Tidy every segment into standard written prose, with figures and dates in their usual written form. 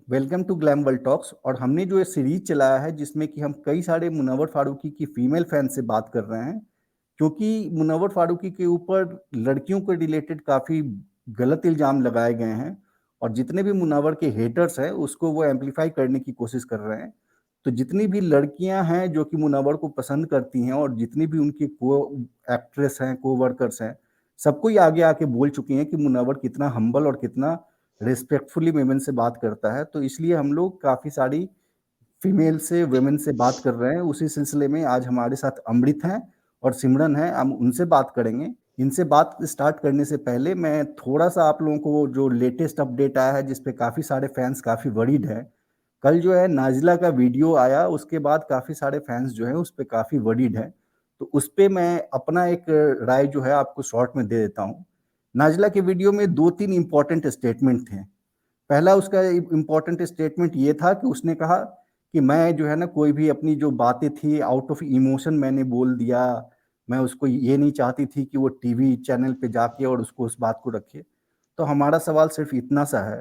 Welcome to Glam World Talks. और हमने जो ये सीरीज चलाया है जिसमें कि हम कई सारे मुनव्वर फारूकी की फीमेल फैन से बात कर रहे हैं, क्योंकि मुनव्वर फारूकी के ऊपर लड़कियों के रिलेटेड काफ़ी गलत इल्ज़ाम लगाए गए हैं और जितने भी मुनव्वर के हेटर्स हैं उसको वो एम्पलीफाई करने की कोशिश कर रहे हैं। तो जितनी भी लड़कियां हैं जो कि मुनव्वर को पसंद करती हैं और जितनी भी उनकी को एक्ट्रेस हैं, को वर्कर्स हैं, सबको ही आगे आके बोल चुकी हैं कि मुनव्वर कितना हम्बल और कितना रिस्पेक्टफुली वुमेन से बात करता है। तो इसलिए हम लोग काफ़ी सारी फीमेल से वुमेन से बात कर रहे हैं। उसी सिलसिले में आज हमारे साथ अमृत हैं और सिमरन है, हम उनसे बात करेंगे। इनसे बात स्टार्ट करने से पहले मैं थोड़ा-सा आप लोगों को जो लेटेस्ट अपडेट आया है जिस पे काफ़ी सारे फैन्स काफ़ी वरीड हैं। कल जो है नाज़िला का वीडियो आया, उसके बाद काफ़ी सारे फैन्स जो हैं उस पे काफ़ी वरीड हैं। तो उस पे मैं अपना एक राय जो है आपको शॉर्ट में दे देता हूँ। नाज़िला के वीडियो में 2-3 इम्पोर्टेंट स्टेटमेंट थे। पहला उसका इम्पोर्टेंट स्टेटमेंट ये था कि उसने कहा कि मैं जो है ना कोई भी अपनी जो बातें थी आउट ऑफ इमोशन मैंने बोल दिया। मैं उसको ये नहीं चाहती थी कि वो टीवी चैनल पे जाके और उसको उस बात को रखे। तो हमारा सवाल सिर्फ इतना सा है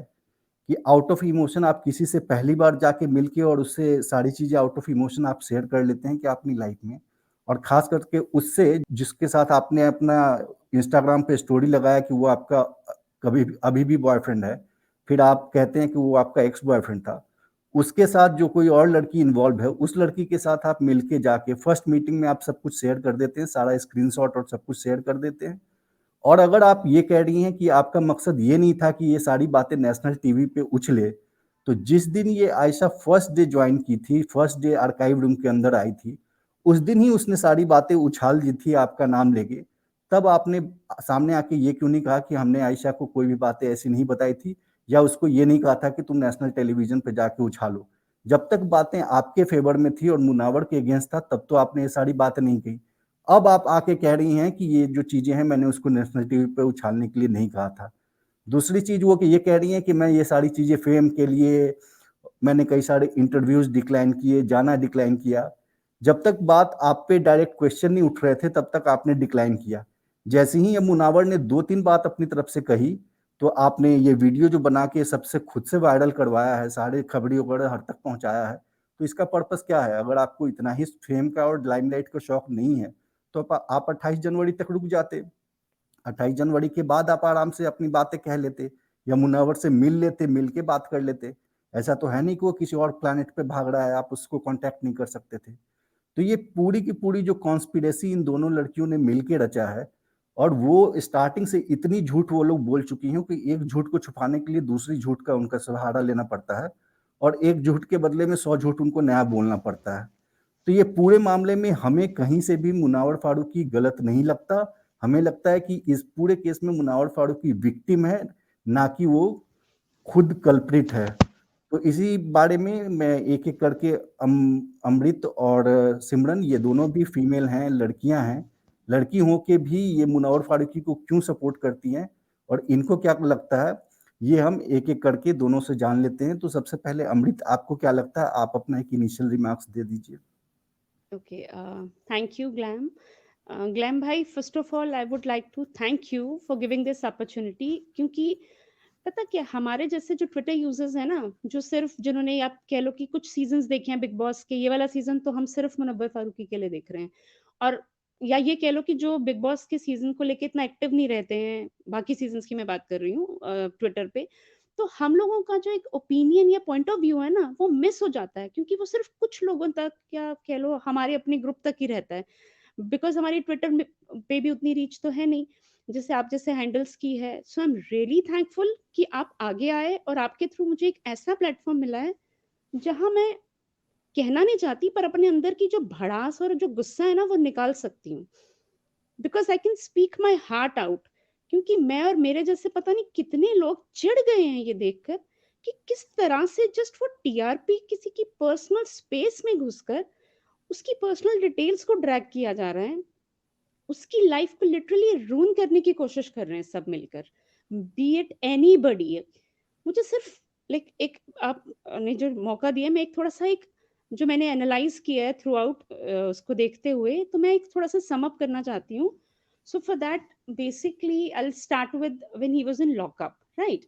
कि आउट ऑफ इमोशन आप किसी से पहली बार जाके मिलके और उससे सारी चीज़ें आउट ऑफ इमोशन आप शेयर कर लेते हैं क्या अपनी लाइफ में? और ख़ास करके उससे जिसके साथ आपने अपना इंस्टाग्राम पे स्टोरी लगाया कि वो आपका कभी भी अभी भी बॉयफ्रेंड है, फिर आप कहते हैं कि वो आपका एक्स बॉयफ्रेंड था। उसके साथ जो कोई और लड़की इन्वॉल्व है, उस लड़की के साथ आप मिलके जाके फर्स्ट मीटिंग में आप सब कुछ शेयर कर देते हैं, सारा स्क्रीनशॉट और सब कुछ शेयर कर देते हैं। और अगर आप ये कह रही हैं कि आपका मकसद ये नहीं था कि ये सारी बातें नेशनल टीवी पे उछले, तो जिस दिन ये आयशा फर्स्ट डे जॉइन की थी, फर्स्ट डे आर्काइव रूम के अंदर आई थी, उस दिन ही उसने सारी बातें उछाल दी थी आपका नाम लेके। तब आपने सामने आके ये क्यों नहीं कहा कि हमने आयशा को कोई भी बातें ऐसी नहीं बताई थी या उसको ये नहीं कहा था कि तुम नेशनल टेलीविज़न पे जाके उछालो। जब तक बातें आपके फ़ेवर में थी और मुनावर के अगेंस्ट था, तब तो आपने ये सारी बातें नहीं कही। अब आप आके कह रही हैं कि ये जो चीज़ें हैं मैंने उसको नेशनल टीवी पे उछालने के लिए नहीं कहा था। दूसरी चीज़ वो कि ये कह रही हैं कि मैं ये सारी चीज़ें फ़ेम के लिए मैंने कई सारे इंटरव्यूज़ डिक्लाइन किए, जाना डिक्लाइन किया। जब तक बात आप पे डायरेक्ट क्वेश्चन नहीं उठ रहे थे तब तक आपने डिक्लाइन किया। जैसे ही ये मुनावर ने 2-3 बात अपनी तरफ से कही, तो आपने ये वीडियो जो बना के सबसे खुद से वायरल करवाया है, सारे खबरी-वगैरह हर तक पहुँचाया है। तो इसका पर्पज़ क्या है? अगर आपको इतना ही फ़ेम का और लाइमलाइट का शौक नहीं है, तो आप 28 जनवरी तक रुक जाते। 28 जनवरी के बाद आप आराम से अपनी बातें कह लेते या मुनव्वर से मिल लेते, मिल के बात कर लेते। ऐसा तो है नहीं कि वो किसी और प्लैनेट पे भाग रहा है, आप उसको कॉन्टैक्ट नहीं कर सकते थे। तो ये पूरी की पूरी जो कॉन्स्पिरेसी इन दोनों लड़कियों ने मिल के रचा है और वो स्टार्टिंग से इतनी झूठ वो लोग बोल चुकी हैं कि एक झूठ को छुपाने के लिए दूसरी झूठ का उनका सहारा लेना पड़ता है और एक झूठ के बदले में 100 झूठ उनको नया बोलना पड़ता है। तो ये पूरे मामले में हमें कहीं से भी मुनावर फारूकी गलत नहीं लगता। हमें लगता है कि इस पूरे केस में मुनावर फारूकी विक्टिम है, ना कि वो खुद कल्प्रिट है। तो इसी बारे में मैं एक-एक करके अमृत और सिमरन ये दोनों भी फीमेल हैं, लड़कियाँ हैं। लड़की हो के भी ये मुनव्वर फारूकी को क्यों सपोर्ट करती हैं और इनको क्या लगता है, ये हम एक-एक करके दोनों से जान लेते हैं। तो सबसे पहले अमृत आपको क्या लगता है? आप अपना एक इनिशियल रिमार्क्स दे दीजिए। Okay, thank you Glam. Glam भाई, first of all I would like to thank you for giving this opportunity, क्योंकि पता क्या, हमारे जैसे जो ट्विटर यूजर्स हैं ना, जो सिर्फ जिन्होंने आप कह लो कि कुछ सीजन्स देखे हैं बिग बॉस के, ये वाला सीजन तो हम सिर्फ मुनव्वर फारूकी के लिए देख रहे हैं। और या ये कह लो कि जो बिग बॉस के सीजन को लेके इतना एक्टिव नहीं रहते हैं, बाकी सीजन्स की मैं बात कर रही हूँ ट्विटर पे, तो हम लोगों का जो एक ओपिनियन या पॉइंट ऑफ व्यू है ना, वो मिस हो जाता है, क्योंकि वो सिर्फ कुछ लोगों तक या कह लो हमारे अपने ग्रुप तक ही रहता है। बिकॉज़ हमारी ट्विटर में पे भी उतनी रीच तो है नहीं, जैसे आप जैसे हैंडल्स की है। सो आई एम रियली थैंकफुल कि आप आगे आए और आपके थ्रू मुझे एक ऐसा प्लेटफ़ॉर्म मिला है, जहाँ मैं कहना नहीं चाहती पर अपने अंदर की जो भड़ास और जो गुस्सा है ना, वो निकाल सकती हूँ। Because I can speak my heart out, क्योंकि मैं और मेरे जैसे पता नहीं कितने लोग चिढ़ गए हैं ये देखकर कि किस तरह से जस्ट फॉर टीआरपी किसी की पर्सनल स्पेस में घुसकर उसकी पर्सनल डिटेल्स को ड्रैग किया जा रहा है। उसकी लाइफ को लिटरली रूइन करने की कोशिश कर रहे हैं सब मिलकर, बी इट एनीबॉडी। मुझे सिर्फ लाइक एक आपने जो मौका दिया, मैं एक थोड़ा-सा एक जो मैंने एनालाइज़ किया है थ्रू आउट उसको देखते हुए, तो मैं एक थोड़ा-सा सम अप करना चाहती हूँ। So for that basically I will start with when he was in lockup, right?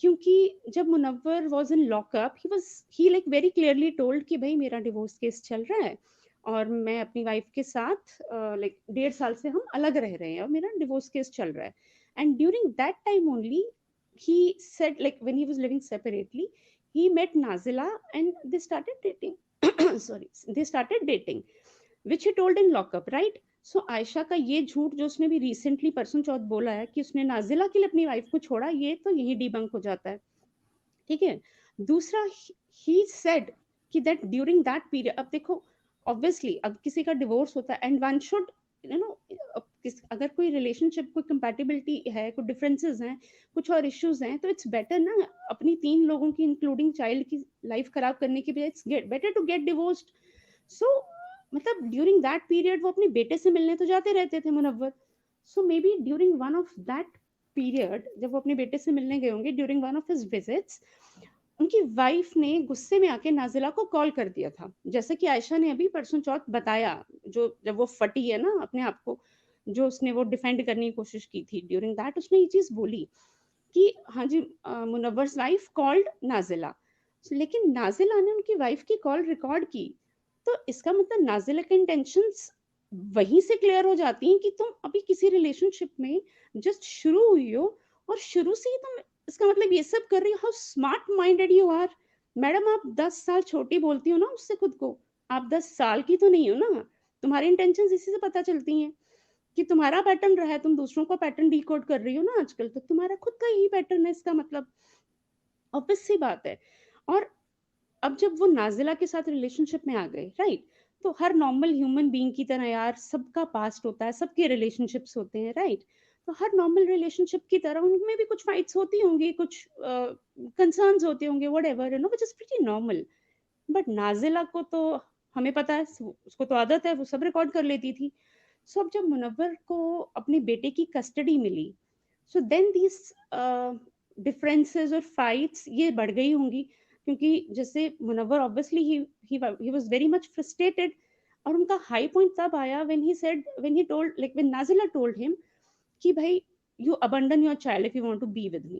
क्योंकि जब Munawar was in lockup he like very clearly told कि भाई मेरा डिवोर्स केस चल रहा है और मैं अपनी वाइफ के साथ लाइक 1.5 साल से हम अलग रह रहे हैं और मेरा डिवोर्स केस चल रहा है and during that time only he said like when he was living separately he met Nazila and they started dating sorry they started dating which he told in lockup right so Ayesha का ये झूठ जो उसने भी recently परसों चौथ बोला है कि उसने नाजिला के लिए अपनी वाइफ को छोड़ा ये तो यही डिबंक हो जाता है ठीक है दूसरा ही सेड कि दैट ड्यूरिंग दैट पीरियड अब देखो ऑब्वियसली अब किसी का डिवोर्स होता है and one should you know अगर कोई रिलेशनशिप कोई कंपैटिबिलिटी है कोई डिफरेंसेस हैं कुछ और इश्यूज हैं तो इट्स बेटर ना अपनी 3 लोगों की इंक्लूडिंग चाइल्ड की लाइफ खराब करने के बजाय it's better to get divorced so मतलब ड्यूरिंग दैट पीरियड वो अपने बेटे से मिलने तो जाते रहते थे Munawar so maybe during one of that period जब वो अपने बेटे से मिलने गए होंगे during one of his visits उनकी वाइफ ने गुस्से में आके नाजिला को कॉल कर दिया था जैसे कि आयशा ने अभी परसों चौथ बताया जो जब वो फटी है ना अपने आप को जो उसने वो डिफेंड करने की कोशिश की थी ड्यूरिंग दैट उसने ये चीज बोली कि हाँ जी मुनव्वर's वाइफ कॉल्ड नाजिला लेकिन नाजिला ने उनकी वाइफ की कॉल रिकॉर्ड की तो इसका मतलब नाजिला के इंटेंशंस वहीं से क्लियर हो जाती हैं कि तुम अभी किसी रिलेशनशिप में जस्ट शुरू हुई हो और शुरू से ही तुम इसका मतलब ये सब कर रही हो how smart minded you are madam आप 10 साल छोटी बोलती हो ना उससे खुद को आप 10 साल की तो नहीं हो ना तुम्हारी इंटेंशंस इसी से पता चलती हैं कि तुम्हारा पैटर्न रहा है तुम दूसरों का पैटर्न डिकोड कर रही हो ना आजकल तो तुम्हारा खुद का यही पैटर्न है इसका मतलब ऑब्वियस सी बात है और अब जब वो नाजिला के साथ रिलेशनशिप में आ गए राइट तो हर नॉर्मल ह्यूमन बीइंग की तरह यार सबका पास्ट होता है सबके रिलेशनशिप्स होते हैं राइट तो हर नॉर्मल रिलेशनशिप की तरह उनमें भी कुछ फाइट्स होती होंगी कुछ कंसर्न्स होते होंगे whatever you know which is pretty normal but Nazila को तो हमें पता है उसको तो आदत है वो सब रिकॉर्ड कर लेती थी सो अब जब मुनव्वर को अपने बेटे की कस्टडी मिली सो देन दीज डिफरेंसेस और फाइट्स ये बढ़ गई होंगी क्योंकि जैसे Munawar obviously he was very much frustrated और उनका हाई पॉइंट तब आया when he told like when Nazila told him कि भाई you abandon your child if you want to be with me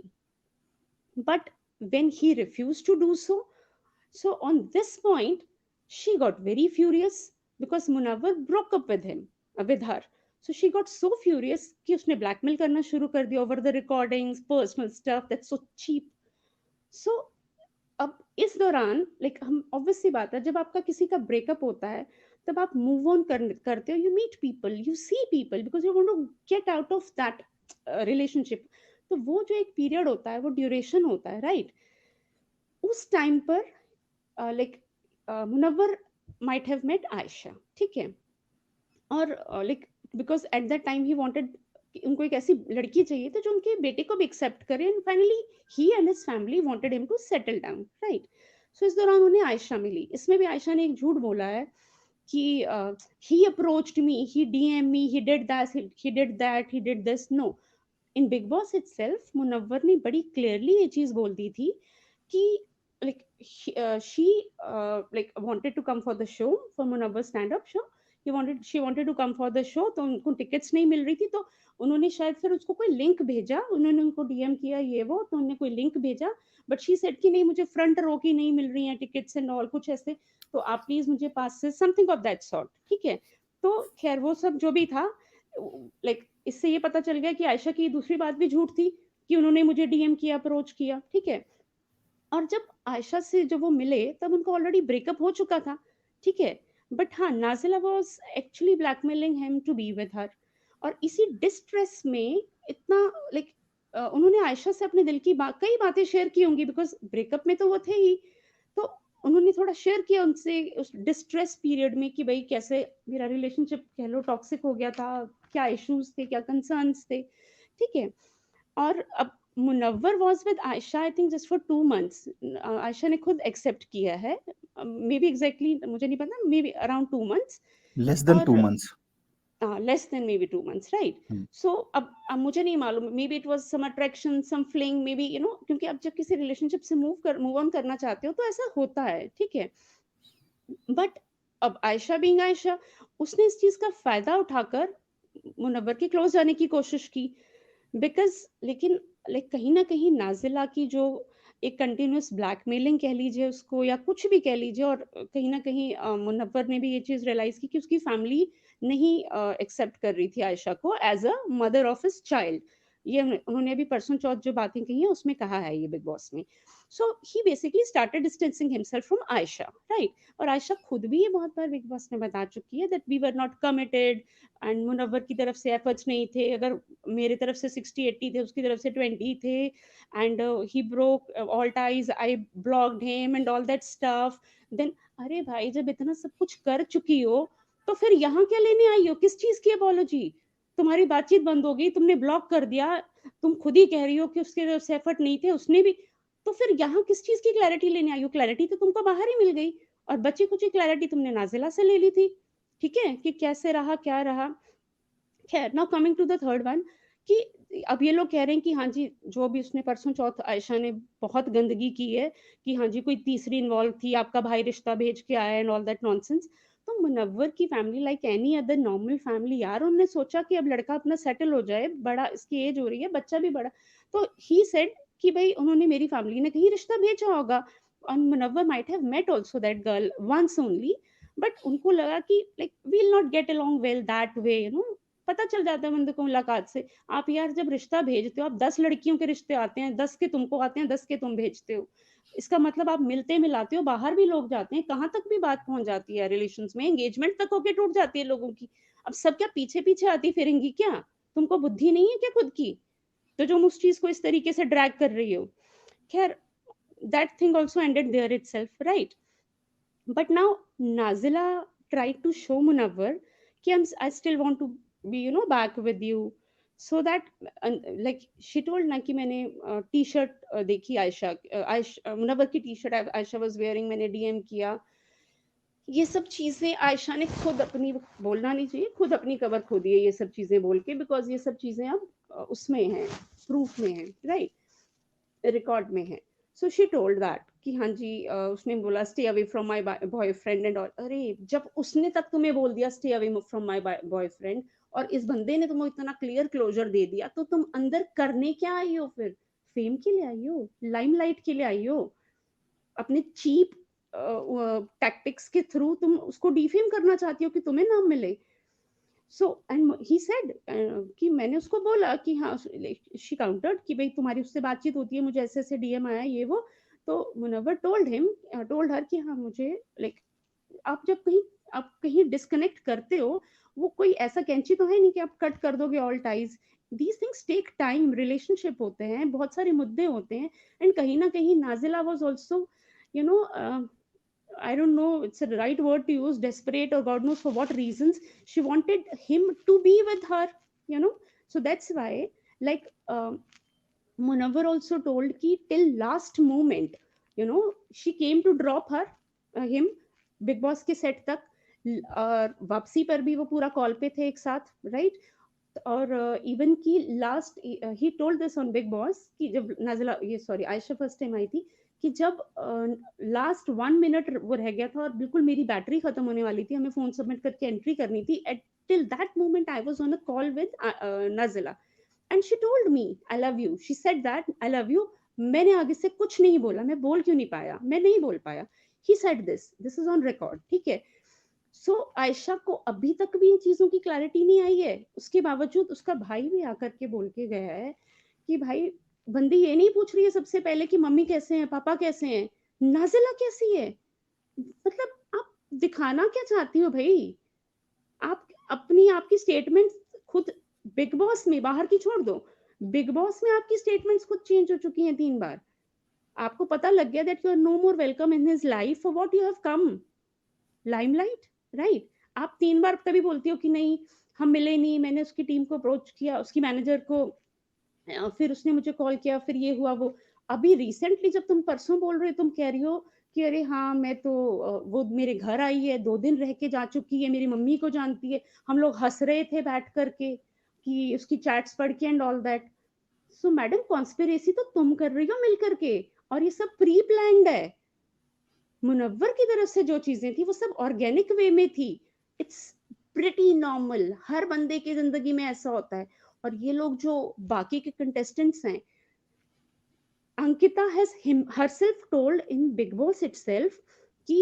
but when he refused to do so on this point she got very furious because Munawwar broke up with her so she got so furious कि उसने blackmail करना शुरू कर दिया over the recordings personal stuff that's so cheap so अब इस दौरान like हम ऑब्वियस सी बात है जब आपका किसी का ब्रेकअप होता है तब आप मूव ऑन करते हो you meet people you see people because you want to get out of that relationship तो वो जो एक पीरियड होता है वो ड्यूरेशन होता है राइट उस टाइम पर like Munawar might have met Ayesha ठीक है और like because at that time he wanted उनको एक ऐसी लड़की चाहिए थी जो उनके बेटे को भी एक्सेप्ट करे and finally he and his family wanted him to settle down right so इस दौरान उन्हें आयशा मिली इसमें भी आयशा ने एक झूठ बोला है कि he approached me he DM me he did that he did this no in Bigg Boss itself Munawar ने बड़ी क्लियरली ये चीज बोल दी थी कि like she like wanted to come for the show for Munawwar stand up show she wanted to come for the show तो उनको tickets नहीं मिल रही थी तो उन्होंने शायद फिर उसको कोई लिंक भेजा उन्होंने उनको डीएम किया ये वो तो उन्होंने कोई लिंक भेजा बट शी सेड कि नहीं मुझे फ्रंट रो की नहीं मिल रही हैं टिकट्स एंड ऑल कुछ ऐसे तो आप प्लीज मुझे पास से समथिंग ऑफ दैट सॉर्ट ठीक है तो खैर वो सब जो भी था लाइक इससे ये पता चल गया कि आयशा की दूसरी बात भी झूठ थी कि उन्होंने मुझे डीएम किया अप्रोच किया ठीक है और जब आयशा से जब वो मिले तब उनको ऑलरेडी ब्रेकअप हो चुका था ठीक है बट हाँ Nazila was actually blackmailing him to be with her और इसी डिस्ट्रेस में इतना लाइक उन्होंने आयशा से अपने दिल की कई बातें शेयर की होंगी बिकॉज ब्रेकअप में तो वो थे ही तो उन्होंने थोड़ा शेयर किया उनसे उस डिस्ट्रेस पीरियड में कि भाई कैसे मेरा रिलेशनशिप कह लो टॉक्सिक हो गया था क्या इश्यूज थे क्या कंसर्न्स थे ठीक है और अब Munawar was with Ayesha I think just for 2 months Ayesha ने खुद एक्सेप्ट किया है मे बी एग्जैक्टली मुझे नहीं पता may be around 2 months less than 2 months less than maybe 2 months right so अब मुझे नहीं मालूम maybe it was some attraction some fling maybe you know क्योंकि अब जब किसी रिलेशनशिप से मूव ऑन करना चाहते हो तो ऐसा होता है ठीक है बट अब आयशा बीइंग आयशा उसने इस चीज का फायदा उठाकर मुनव्वर के क्लोज जाने की कोशिश की बिकॉज लेकिन लाइक कहीं न कहीं नाज़िला की जो एक कंटीन्यूअस ब्लैकमेलिंग कह लीजिए उसको या कुछ भी कह लीजिए, और कहीं न कहीं मुनव्वर ने भी ये चीज़ रियलाइज़ की कि उसकी फैमिली नहीं एक्सेप्ट कर रही थी आयशा को as a mother of his child. ये उन्होंने अभी परसों चौथ जो बातें कही हैं उसमें कहा है ये बिग बॉस में। So he basically started distancing himself from Ayesha, right? और आयशा खुद भी ये बहुत बार बिग बॉस में बता चुकी है that we were not committed and Munawar की तरफ से एफर्ट्स नहीं थे। अगर मेरी तरफ से 60-80 थे, उसकी तरफ से 20 थे, and he broke all ties, I blocked him and all that stuff. Then अरे भाई, जब इतना सब कुछ कर चुकी हो तो फिर यहाँ क्या लेने आई हो? किस चीज़ की अपॉलॉजी? तुम्हारी बातचीत बंद हो गई, तुमने ब्लॉक कर दिया, तुम खुद ही कह रही हो कि उसके तरफ से एफर्ट नहीं थे, उसने भी। तो फिर यहाँ किस चीज़ की क्लैरिटी लेने आई हो? क्लैरिटी तो तुमको बाहर ही मिल गई, और बची-खुची क्लैरिटी तुमने नाज़िला से ले ली थी, ठीक है? कि कैसे रहा, क्या रहा? खैर, now coming to the third one, कि अब ये लोग कह रहे हैं कि हाँ जी, जो भी उसने परसों चौथ आयशा ने बहुत गंदगी की है, कि हाँ जी, कोई तीसरी इन्वॉल्व थी, आपका भाई रिश्ता भेज के आया एंड ऑल दैट नॉनसेंस। तो मुनव्वर की family like any other normal family यार, उन्होंने सोचा कि अब लड़का अपना सेटल हो जाए, बड़ा इसकी एज हो रही है, बच्चा भी बड़ा। तो ही सेड कि भई उन्होंने, मेरी फैमिली ने कहीं रिश्ता भेजा होगा, and Munawar might have met also that girl once only, but उनको लगा कि like we will not get along well that way, you know. पता चल जाता है बंदे को मुलाकात से। आप यार जब रिश्ता भेजते हो, आप 10 लड़कियों के रिश्ते आते हैं, 10 के तुमको आते हैं, 10 के तुम भेजते हो। इसका मतलब आप मिलते-मिलाते हो, बाहर भी लोग जाते हैं, कहाँ तक भी बात पहुँच जाती है रिलेशंस में, एंगेजमेंट तक होके टूट जाती है लोगों की। अब सब क्या पीछे-पीछे आती फिरेंगी क्या? तुमको बुद्धि नहीं है क्या खुद की? तो तुम उस चीज़ को इस तरीके से ड्रैग कर रही हो। खैर, that thing also ended there itself, right? But now Nazila tried to show Munawwar कि I still want to be, you know, back with you. So that like she told ना कि मैंने टी शर्ट देखी आयशा, मुनव्वर की T shirt Ayesha was wearing, मैंने DM किया। ये सब चीजें आयशा ने खुद अपनी, बोलना नहीं चाहिए, खुद अपनी कबर खो दी है ये सब चीजें बोल के, बिकॉज ये सब चीजें अब उसमें हैं, प्रूफ में है, राइट? रिकॉर्ड में है। सो शी टोल्ड दैट कि हाँ जी, उसने बोला stay away from my boyfriend and all. अरे जब उसने तक तुम्हें बोल दिया stay away from my boyfriend, और इस बंदे ने तुम्हें इतना क्लियर क्लोजर दे दिया, तो तुम अंदर करने क्या आई हो फिर? फेम के लिए आई हो, लाइमलाइट के लिए आई हो, अपने चीप टैक्टिक्स के थ्रू तुम उसको डिफेम करना चाहती हो कि तुम्हें नाम मिले। सो एंड ही सेड कि मैंने उसको बोला कि हाँ, शी काउंटर्ड कि भाई तुम्हारी उससे बातचीत होती है, मुझे ऐसे ऐसे डीएम आया ये वो। तो मुनव्वर टोल्ड हर कि हाँ मुझे लाइक, आप कहीं डिस्कनेक्ट करते हो, वो कोई ऐसा कैंची तो है नहीं कि आप कट कर दोगे all ties. These things take time, relationship होते हैं, बहुत सारे मुद्दे होते हैं। एंड कहीं ना कहीं Nazila was also, you know, I don't know it's the right word to use, desperate or God knows for what reasons. She wanted him to be with her, you know. So that's why, like, Munawwar also told ki till last moment, you know, she came to drop him, Big Boss के set तक, और वापसी पर भी वो पूरा call पे थे एक साथ, राइट? और इवन की last, he told this on big boss कि जब नाजिला, ये sorry Ayesha first time I थी, कि जब लास्ट 1 मिनट वो रह गया था और बिल्कुल मेरी बैटरी खत्म होने वाली थी, हमें फोन सबमिट करके एंट्री करनी थी, at till that moment I was on a call with Nazila, and she told me I love you, she said that I love you. मैंने आगे से कुछ नहीं बोला, मैं बोल क्यों नहीं पाया, मैं नहीं बोल पाया। He said this is on record, ठीक है? सो आयशा को अभी तक भी इन चीजों की क्लैरिटी नहीं आई है, उसके बावजूद उसका भाई भी आकर के बोल के गया है कि भाई, बंदी ये नहीं पूछ रही है सबसे पहले कि मम्मी कैसे हैं, पापा कैसे हैं, नाजिला कैसी है। मतलब आप दिखाना क्या चाहती हो भाई? आप अपनी, आपकी स्टेटमेंट खुद बिग बॉस में, बाहर की छोड़ दो, बिग बॉस में आपकी स्टेटमेंट्स खुद चेंज हो चुकी हैं 3 बार। आपको पता लग गया that you are no more welcome in his life for what you have come, limelight, right? आप 3 बार तभी बोलती हो कि नहीं हम मिले नहीं, मैंने उसकी टीम को अप्रोच किया, उसकी मैनेजर को, फिर उसने मुझे कॉल किया, फिर ये हुआ वो। अभी रिसेंटली जब तुम परसों बोल रहे हो, तुम कह रही हो कि अरे हाँ मैं तो वो मेरे घर आई है, 2 दिन रह के जा चुकी है, मेरी मम्मी को जानती है, हम लोग हंस रहे थे बैठ करके कि उसकी चैट्स पढ़ के and all that. So madam, conspiracy तो तुम कर रही हो मिल करके, और ये सब प्री प्लान्ड है। मुनव्वर की तरफ से जो चीजें थी वो सब ऑर्गेनिक वे में थी। इट्स प्रिटी नॉर्मल, हर बंदे की जिंदगी में ऐसा होता है। और ये लोग जो बाकी के कंटेस्टेंट्स हैं, Ankita has herself told in Big Boss itself कि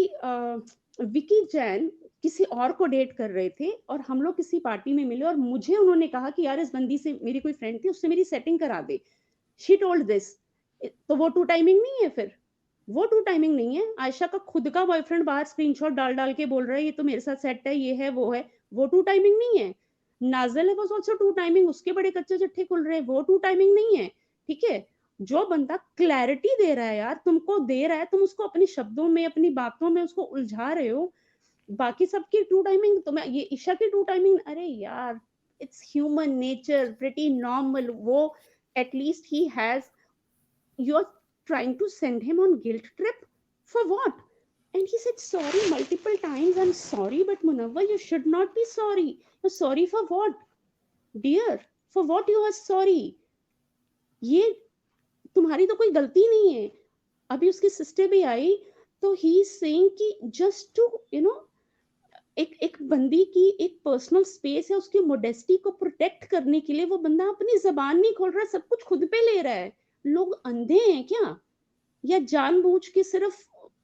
विकी जैन किसी और को डेट कर रहे थे और हम लोग किसी पार्टी में मिले और मुझे उन्होंने कहा कि यार इस बंदी से, मेरी कोई फ्रेंड थी, उससे मेरी सेटिंग करा दे। She told this. तो वो टू टाइमिंग नहीं है फिर? वो टू टाइमिंग नहीं है। आयशा का खुद का बॉयफ्रेंड बाहर स्क्रीनशॉट डाल-डाल के बोल रहा है ये तो मेरे साथ सेट है, ये है, वो है। वो टू टाइमिंग नहीं है। नाज़िल वाज़ आल्सो टू टाइमिंग, उसके बड़े कच्चे चिट्ठे खुल रहे हैं, वो टू टाइमिंग नहीं है। ठीक है? जो बंदा क्लैरिटी दे रहा है यार, तुमको दे रहा है, तुम उसको अपने शब्दों में, अपनी बातों में उसको उलझा रहे हो। बाकी सबकी टू टाइमिंग, तो मैं ये ईशा की टू टाइमिंग, अरे यार, it's human nature, pretty normal. वो at least he has, you're trying to send him on guilt trip for what? And he said sorry multiple times. I'm sorry, but Munawwar, you should not be sorry. You're sorry for what? Dear, for what you are sorry? ये तुम्हारी तो कोई गलती नहीं है। अभी उसकी sister भी आई, तो ही इज सेइंग कि जस्ट टू एक एक बंदी की एक पर्सनल स्पेस है, उसकी मोडेस्टी को प्रोटेक्ट करने के लिए वो बंदा अपनी जबान नहीं खोल रहा, सब कुछ खुद पे ले रहा है। लोग अंधे हैं क्या? या जानबूझ के सिर्फ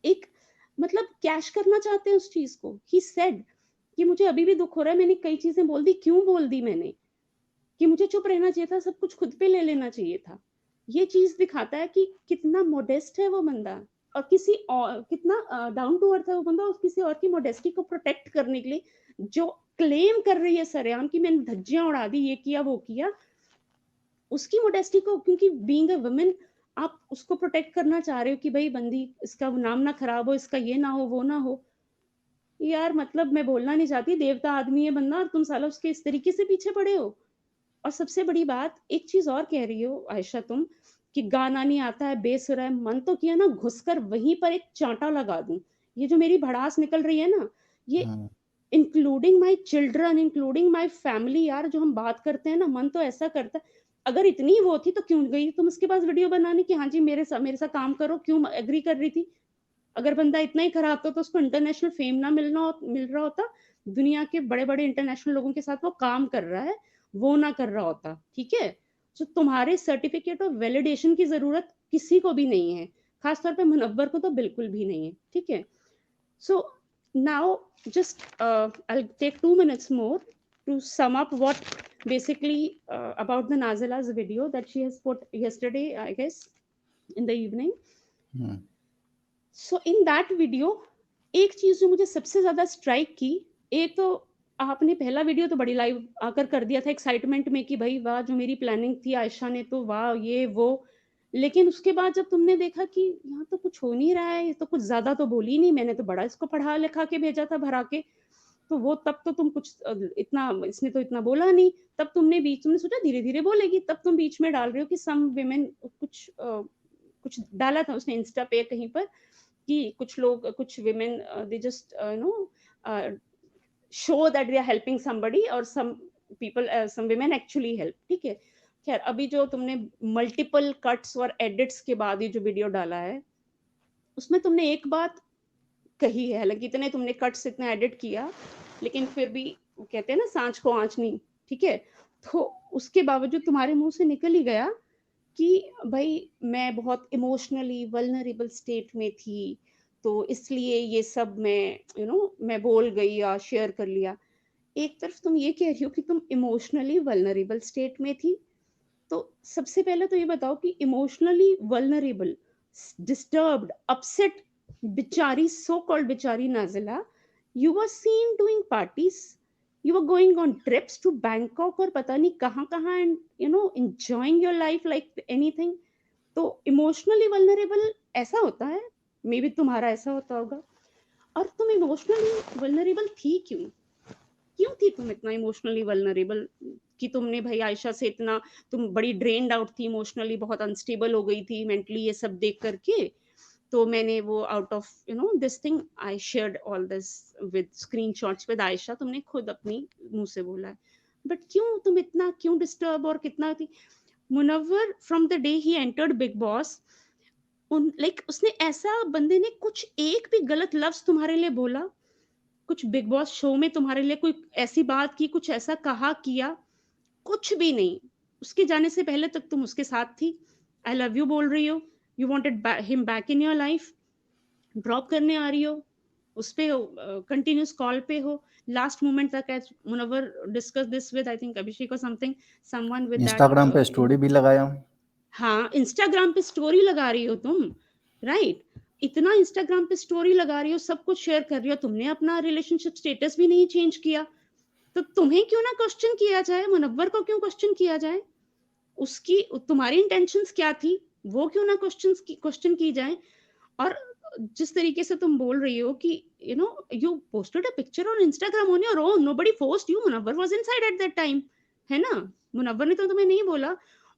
एक मतलब कैश करना चाहते हैं उस चीज को? ही सेड कि मुझे अभी भी दुख हो रहा है, मैंने कई चीजें बोल दी। क्यों बोल दी मैंने? कि मुझे चुप रहना चाहिए था, सब कुछ खुद पे ले लेना चाहिए था। ये चीज दिखाता है कि कितना मोडेस्ट है वो बंदा, और किसी और कितना डाउन टू अर्थ है वो बंदा, और किसी और की मोडेस्टी को प्रोटेक्ट करने के लिए जो क्लेम कर रही है सरेआम कि मैंने धज्जियां उड़ा दी, ये किया वो किया, उसकी मोडेस्टी को, क्योंकि बीइंग अ वुमन आप उसको प्रोटेक्ट करना चाह रहे हो कि भाई बंदी, इसका नाम ना खराब हो, इसका ये ना हो, वो ना हो। यार मतलब मैं बोलना नहीं चाहती, देवता आदमी है बंदा और तुम साला उसके इस तरीके से पीछे पड़े हो। और सबसे बड़ी बात, एक चीज और कह रही हो आयशा तुम, कि गाना नहीं आता है, बेसुरा है, मन तो किया ना घुसकर वहीं पर एक चांटा लगा दूं। ये जो मेरी भड़ास निकल रही है ना, ये hmm. Including my children, including my family, यार जो हम बात करते हैं ना, मन तो ऐसा करता है। अगर इतनी वो थी तो क्यों गई तुम उसके पास वीडियो बनाने की? हाँ जी, मेरे साथ काम करो, क्यों एग्री कर रही थी? अगर बंदा इतना ही खराब था तो उसको इंटरनेशनल फेम ना मिल रहा होता? दुनिया के बड़े बड़े इंटरनेशनल लोगों के साथ वो काम कर रहा है, वो ना कर रहा होता। ठीक है? तो तुम्हारे सर्टिफिकेट और वैलिडेशन की जरूरत किसी को भी नहीं है, खासतौर पे मुनव्वर को तो बिल्कुल भी नहीं है। ठीक है? So now just I'll take 2 minutes more to sum up what basically about the Nazila's video that she has put yesterday, I guess, in the evening. Hmm. So in that video, एक चीज जो मुझे सबसे ज्यादा strike की, एक तो आपने पहला वीडियो तो बड़ी लाइव आकर कर दिया था एक्साइटमेंट में कि भाई वाह, जो मेरी प्लानिंग थी आयशा ने तो वाह ये वो। लेकिन उसके बाद जब तुमने देखा कि यहाँ तो कुछ हो नहीं रहा है, ये तो कुछ ज्यादा तो बोली नहीं, मैंने तो बड़ा इसको पढ़ा लिखा के भेजा था भरा के, तो वो तब तो तुम कुछ इतना, इसने तो इतना बोला नहीं। तब तुमने सोचा धीरे धीरे बोलेगी, तब तुम बीच में डाल रहे हो कि सम विमेन, कुछ डाला था उसने इंस्टा पे कहीं पर कि कुछ लोग, कुछ women, they just show that they are helping somebody, और some people, some women actually help. ठीक है? खैर, अभी जो तुमने मल्टीपल कट्स और एडिट्स के बाद ये जो वीडियो डाला है, उसमें तुमने एक बात कही है, हालांकि इतने तुमने कट्स, इतना एडिट किया, लेकिन फिर भी वो कहते हैं ना, सांच को आंच नहीं। ठीक है? तो उसके बावजूद तुम्हारे मुंह से निकल ही गया कि भाई मैं बहुत इमोशनली वल्नरेबल स्टेट में थी, तो इसलिए ये सब मैं मैं बोल गई या शेयर कर लिया। एक तरफ तुम ये कह रही हो कि तुम इमोशनली वल्नरेबल स्टेट में थी, तो सबसे पहले तो ये बताओ कि इमोशनली वल्नरेबल, डिस्टर्ब्ड, अपसेट बेचारी, सो कॉल्ड बेचारी Nazila, you were seen doing parties, you were going on trips to Bangkok और पता नहीं कहाँ कहाँ, and enjoying your life like anything. तो इमोशनली वल्नरेबल ऐसा होता है, मे बी तुम्हारा ऐसा होता होगा। और तुम इमोशनली वल्नरेबल थी क्यों? क्यों थी तुम इतना इमोशनली वल्नरेबल? कि तुमने भाई आयशा से इतना, तुम बड़ी ड्रेन्ड आउट थी इमोशनली, बहुत अनस्टेबल हो गई थी मेंटली, ये सब देख करके, तो मैंने वो out of this thing I shared all this with screenshots with Ayesha, तुमने खुद अपनी मुंह से बोला है। बट क्यों तुम इतना, क्यों डिस्टर्ब और कितना थी? Munawar from the day he entered Bigg Boss, उन लाइक उसने ऐसा, बंदे ने कुछ एक भी गलत लफ्ज तुम्हारे लिए बोला? कुछ बिग बॉस शो में तुम्हारे लिए कोई ऐसी बात की, कुछ ऐसा कहा किया? कुछ भी नहीं। उसके जाने से पहले तक तुम उसके साथ थी, आई लव यू बोल रही हो, you wanted him back in your life, drop करने आ रही हो, उस पे कंटिन्यूस कॉल पे हो, लास्ट मोमेंट तक as Munawar discuss this with I think Abhishek और समथिंग, समवन विद इंस्टाग्राम पे दैट। स्टोरी भी लगाया। हाँ, इंस्टाग्राम पे स्टोरी लगा रही हो तुम, राइट? इतना इंस्टाग्राम पे स्टोरी लगा रही हो, सब कुछ शेयर कर रही हो, तुमने अपना रिलेशनशिप स्टेटस भी नहीं चेंज किया, तो तुम्हें क्यों ना क्वेश्चन किया जाए, मुनव्वर को क्यों क्वेश्चन किया जाए? उसकी तुम्हारी इंटेंशंस क्या थी, वो क्यों ना क्वेश्चन की जाए? और जिस तरीके से तुम बोल रही हो कि you know you posted a picture on Instagram on your own, nobody forced you, Munawar was inside at that time, है ना? मुनव्वर ने तो तुम्हें नहीं बोला,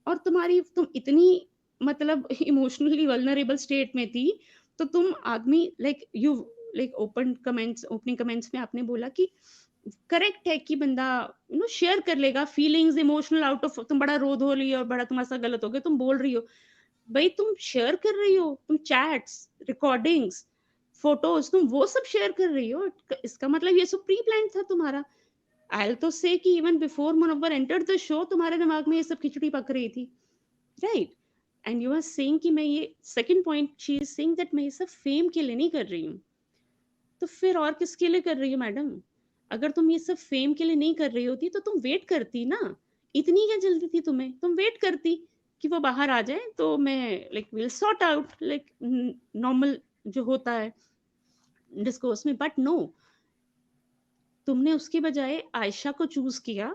और तुम इतनी मतलब इमोशनली वल्नरेबल स्टेट में थी, तो तुम आदमी लाइक ओपनिंग कमेंट्स में आपने बोला कि करेक्ट है कि बंदा शेयर कर लेगा फीलिंग्स, इमोशनल आउट ऑफ, तुम बड़ा रो धो रही हो और बड़ा तुम्हारे साथ गलत हो गया, तुम बोल रही हो, भाई तुम शेयर कर रही हो, तुम चैट्स, रिकॉर्डिंग्स, फोटोज, तुम वो सब शेयर कर रही हो, इसका मतलब ये सब प्री प्लान था तुम्हारा। आई तो से कि even before Munawar entered the show तुम्हारे दिमाग में ये सब खिचड़ी पक रही थी, right? And you are saying कि मैं ये second point, she is saying that मैं ये सब फेम के लिए नहीं कर रही हूँ, तो फिर और किसके लिए कर रही हो मैडम? अगर तुम ये सब फेम के लिए नहीं कर रही होती तो तुम वेट करती ना, इतनी क्या जल्दी थी तुम्हें, तुम वेट करती कि वो बाहर आ जाए तो मैं like will sort out like normal जो होता है डिस्कोर्स में, बट नो, तुमने उसके बजाय आयशा को चूज किया।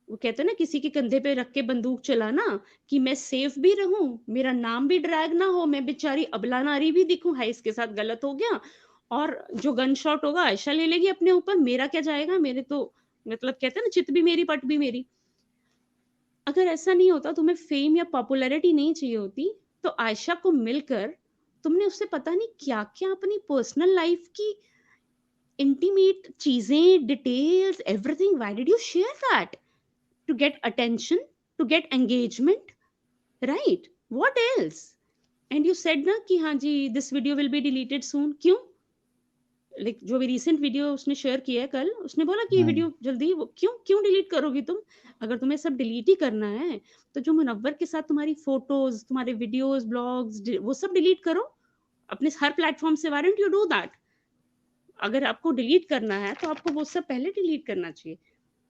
वो कहते हैं ना किसी के कंधे पे रख के बंदूक चलाना, कि मैं सेफ भी रहूं, मेरा नाम भी ड्रैग ना हो, मैं बेचारी अबला नारी भी दिखूं, है इसके साथ गलत हो गया, और जो गन शॉट होगा आयशा ले लेगी अपने ऊपर, मेरा क्या जाएगा, मेरे तो मतलब कहते हैं ना चित भी मेरी पट भी मेरी। अगर ऐसा नहीं होता, तुम्हें फेम या पॉपुलैरिटी नहीं चाहिए होती, तो आयशा को मिलकर तुमने उससे पता नहीं क्या क्या अपनी पर्सनल लाइफ की इंटीमेट चीजें, details, everything, why did you share that? To get attention, to get engagement, right? What else? And you said ना कि हाँ जी this video will be deleted soon, क्यों? लाइक जो भी रिसेंट वीडियो उसने शेयर किया है कल, उसने बोला कि ये वीडियो जल्दी, वो क्यों क्यों डिलीट करोगी तुम? अगर तुम्हें सब डिलीट ही करना है, तो जो मुनव्वर के साथ तुम्हारी फोटोज, तुम्हारे वीडियोस, ब्लॉग्स, वो सब डिलीट करो अपने हर प्लेटफॉर्म से। Why don't you do that? अगर आपको डिलीट करना है तो आपको वो सब पहले डिलीट करना चाहिए,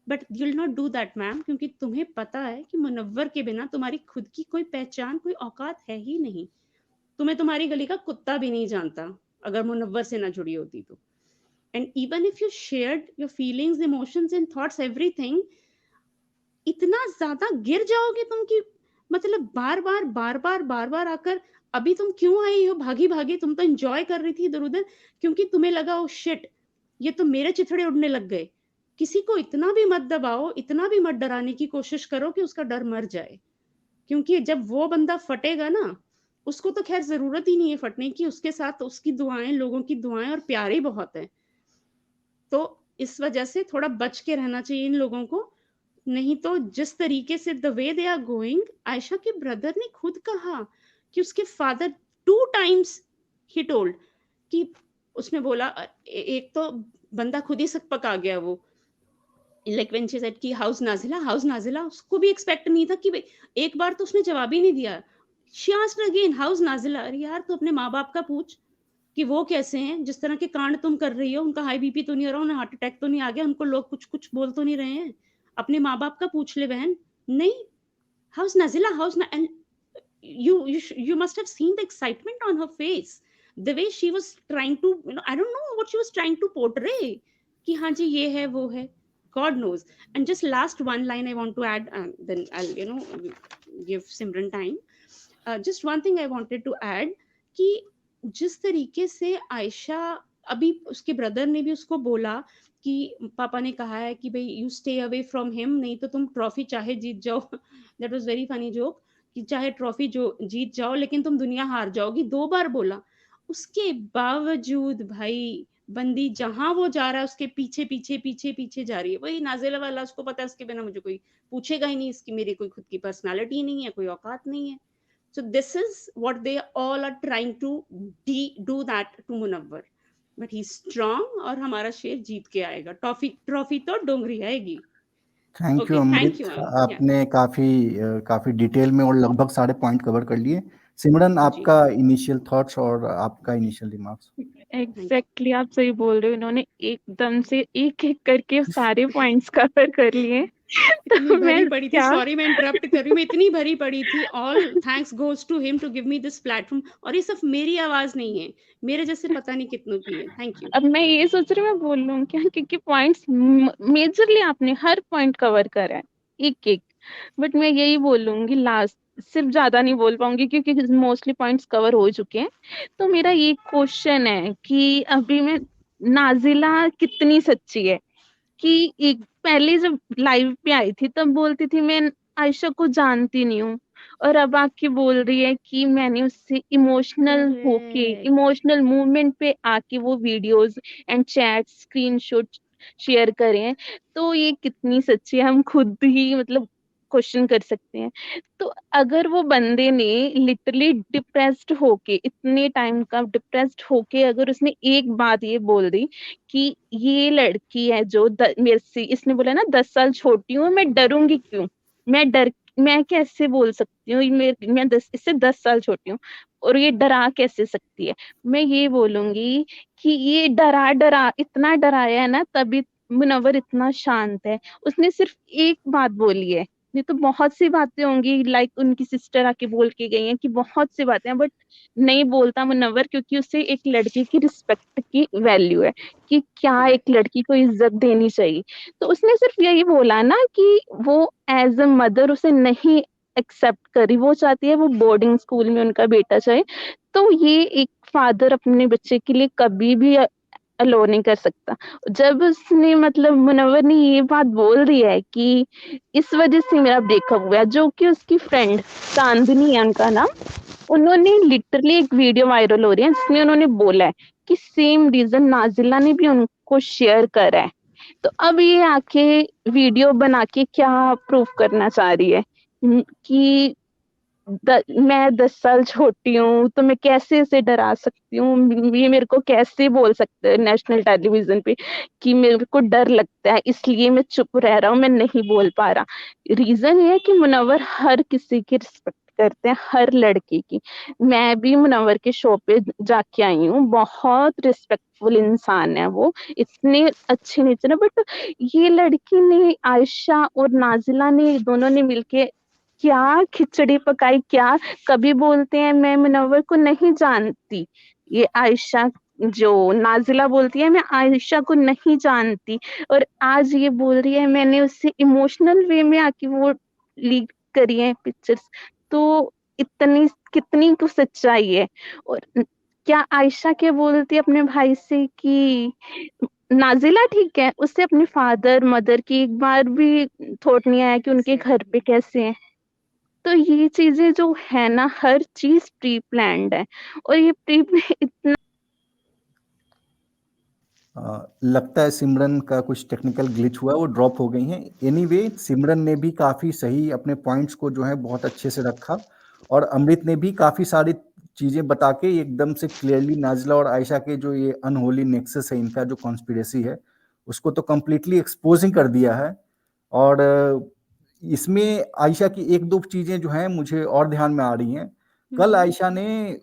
but you will not do that ma'am, क्योंकि तुम्हें पता है कि मुनव्वर के बिना तुम्हारी खुद की कोई पहचान, कोई औकात है ही नहीं। तुम्हें तुम्हारी गली का कुत्ता भी नहीं जानता अगर मुनव्वर से ना जुड़ी होती तो। And even if you shared your feelings, emotions and thoughts, everything, इतना ज्यादा गिर जाओगे तुम कि मतलब बार बार आकर, अभी तुम क्यों आई हो भागी भागी? तुम तो एंजॉय कर रही थी इधर उधर, क्योंकि तुम्हें लगा ओ शिट, ये तो मेरे चिथड़े उड़ने लग गए। किसी को इतना भी मत दबाओ, इतना भी मत डराने की कोशिश करो कि उसका डर मर जाए, क्योंकि जब वो बंदा फटेगा ना, उसको तो खैर जरूरत ही नहीं है फटने की, उसके साथ उसकी दुआएं, लोगों की दुआएं और प्यार ही बहुत है। तो इस वजह से थोड़ा बच के रहना चाहिए इन लोगों को, नहीं तो जिस तरीके से the way they are going, Ayesha के ब्रदर ने खुद कहा कि उसके फादर 2 टाइम्स ही टोल्ड कि, उसने बोला एक तो बंदा खुद ही सकपक आ गया वो, लाइक व्हेन शी सेड कि हाउस नाजिला, हाउस नाजिला, उसको भी एक्सपेक्ट नहीं था कि भाई, एक बार तो उसने जवाब ही नहीं दिया। She asked again house Nazila. अरे यार तू अपने माँ बाप का पूछ कि वो कैसे हैं, जिस तरह के कांड तुम कर रही हो, उनका हाई बीपी तो नहीं हो रहा, उन्हें हार्ट अटैक तो नहीं आ गया, उनको लोग कुछ कुछ बोल तो नहीं रहे हैं? अपने माँ बाप का पूछ ले बहन। नहीं, house Nazila, and you must have seen the excitement on her face, the way she was trying to, I don't know what she was trying to portray, कि हाँ जी ये है वो है, god knows. And just last one line I want to add, then I'll give Simran time. Just one thing I wanted to add, कि जिस तरीके से आयशा, अभी उसके ब्रदर ने भी उसको बोला कि पापा ने कहा है कि भाई you stay away from him, नहीं तो तुम ट्रॉफी चाहे जीत जाओ, that was very funny joke, कि चाहे ट्रॉफी जो जीत जाओ लेकिन तुम दुनिया हार जाओगी, 2 बार बोला। उसके बावजूद भाई बंदी जहां वो जा रहा है उसके पीछे पीछे पीछे पीछे जा रही है। वही नाजिला वाला, उसको पता है उसके बिना मुझे कोई पूछेगा ही नहीं, इसकी मेरी कोई खुद की पर्सनालिटी नहीं है, कोई औकात नहीं है। So this is what they all are trying to do that to Munawwar. But he's strong और हमारा शेर जीत के आएगा, ट्रॉफी तो डोंगरी आएगी। Thank you Okay, thank Amrit, you. Yeah. आपने काफ़ी काफ़ी डिटेल में और लगभग सारे पॉइंट कवर कर लिए। सिमरन, जी। आपका इनिशियल थॉट्स और आपका इनिशियल रिमार्क्स। एग्जैक्टली आप सही बोल रहे हो, इन्होंने एकदम से एक एक करके सारे पॉइंट्स कवर कर लिए। इतनी तो भरी मैं पड़ी थी, क्या सॉरी मैं इंटरप्ट कर रही हूँ, मैं इतनी भरी पड़ी थी। All thanks goes to him to give me this platform. और ये सिर्फ मेरी आवाज नहीं है, मेरे जैसे पता नहीं कितनों की है। Thank you. अब मैं ये सोच रही हूँ मैं बोल लूँ क्या, क्योंकि पॉइंट्स मेजरली आपने हर पॉइंट कवर करा है एक एक। बट मैं यही बोलूंगी लास्ट, सिर्फ ज्यादा नहीं बोल पाऊंगी क्योंकि मोस्टली पॉइंट्स कवर हो चुके हैं। तो मेरा ये क्वेश्चन है कि अभी मैं नाजिला कितनी सच्ची है, कि एक पहले जब लाइव पे आई थी तब बोलती थी मैं आयशा को जानती नहीं हूँ, और अब आके बोल रही है कि मैंने उससे इमोशनल होके, करेक्ट। इमोशनल मूवमेंट पे आके वो videos and chat screenshot share करे हैं। तो ये कितनी सच्ची है हम खुद ही मतलब क्वेश्चन कर सकते हैं। तो अगर वो बंदे ने लिटरली डिप्रेस्ड होके, इतने टाइम का डिप्रेस्ड होके, अगर उसने एक बात ये बोल दी कि ये लड़की है जो मेरे से, इसने बोला ना 10 साल छोटी हूँ, मैं डरूंगी क्यों, मैं कैसे बोल सकती हूँ, मैं इससे 10 साल छोटी हूँ और ये डरा कैसे सकती है। मैं ये बोलूंगी कि ये डरा डरा इतना डराया है ना, तभी मुनव्वर इतना शांत है। उसने सिर्फ एक बात बोली है, नहीं तो बहुत सी बातें होंगी, लाइक उनकी सिस्टर आके बोल के गई हैं कि बहुत सी बातें हैं, बट नहीं बोलता मुनव्वर क्योंकि उसे एक लड़की की रिस्पेक्ट की वैल्यू है, कि क्या एक लड़की को इज्जत देनी चाहिए। तो उसने सिर्फ यही बोला ना कि वो एज अ मदर उसे नहीं एक्सेप्ट करी, वो चाहती है वो बोर्डिंग स्कूल में उनका बेटा जाए। तो ये एक फादर अपने बच्चे के लिए कभी भी अलो नहीं कर सकता। जब उसने मतलब मुनव्वर ने ये बात बोल दी है कि इस वजह से मेरा ब्रेकअप हुआ, जो कि उसकी फ्रेंड चांदनी है उनका नाम, उन्होंने लिटरली एक वीडियो वायरल हो रही है जिसमें उन्होंने बोला है कि सेम रीजन नाजिला ने भी उनको शेयर करा है। तो अब ये आके वीडियो बना के क्या प्रूफ करना चाह रही है कि मैं 10 साल छोटी हूँ तो मैं कैसे इसे डरा सकती हूँ, ये मेरे को कैसे बोल सकते हैं नेशनल टेलीविजन पे कि मेरे को डर लगता है इसलिए मैं चुप रह रहा हूँ, मैं नहीं बोल पा रहा। रीजन ये है कि मुनव्वर हर किसी की रिस्पेक्ट करते हैं, हर लड़की की। मैं भी मुनव्वर के शो पे जाके आई हूँ, बहुत रिस्पेक्टफुल इंसान है वो, इतने अच्छे नेचर है। बट ये लड़की ने, आयशा और नाजिला ने, दोनों ने मिलके क्या खिचड़ी पकाई, क्या कभी बोलते हैं मैं मुनव्वर को नहीं जानती, ये आयशा, जो नाजिला बोलती है मैं आयशा को नहीं जानती, और आज ये बोल रही है मैंने उससे इमोशनल वे में आके वो लीक करी है पिक्चर्स। तो इतनी कितनी कुछ सच्चाई है। और क्या आयशा क्या बोलती है अपने भाई से कि नाजिला ठीक है, उससे अपने फादर मदर की एक बार भी थॉट नहीं आया कि उनके घर पे कैसे हैं। तो ये चीजें जो है ना, हर चीज प्री प्लान्ड है, और ये प्री इतना लगता है सिमरन का कुछ टेक्निकल ग्लिच हुआ है, वो ड्रॉप हो गई हैं। एनीवे, सिमरन ने भी काफ़ी सही अपने पॉइंट्स को जो है बहुत अच्छे से रखा, और अमृत ने भी काफ़ी सारी चीज़ें बता के एकदम से क्लियरली नाजिला और आयशा के जो ये अनहोली नेक्सस है, इनका जो कॉन्स्पिरेसी है, उसको तो कम्प्लीटली एक्सपोजिंग कर दिया है। और इसमें आयशा की एक दो चीज़ें जो हैं मुझे और ध्यान में आ रही हैं। कल आयशा ने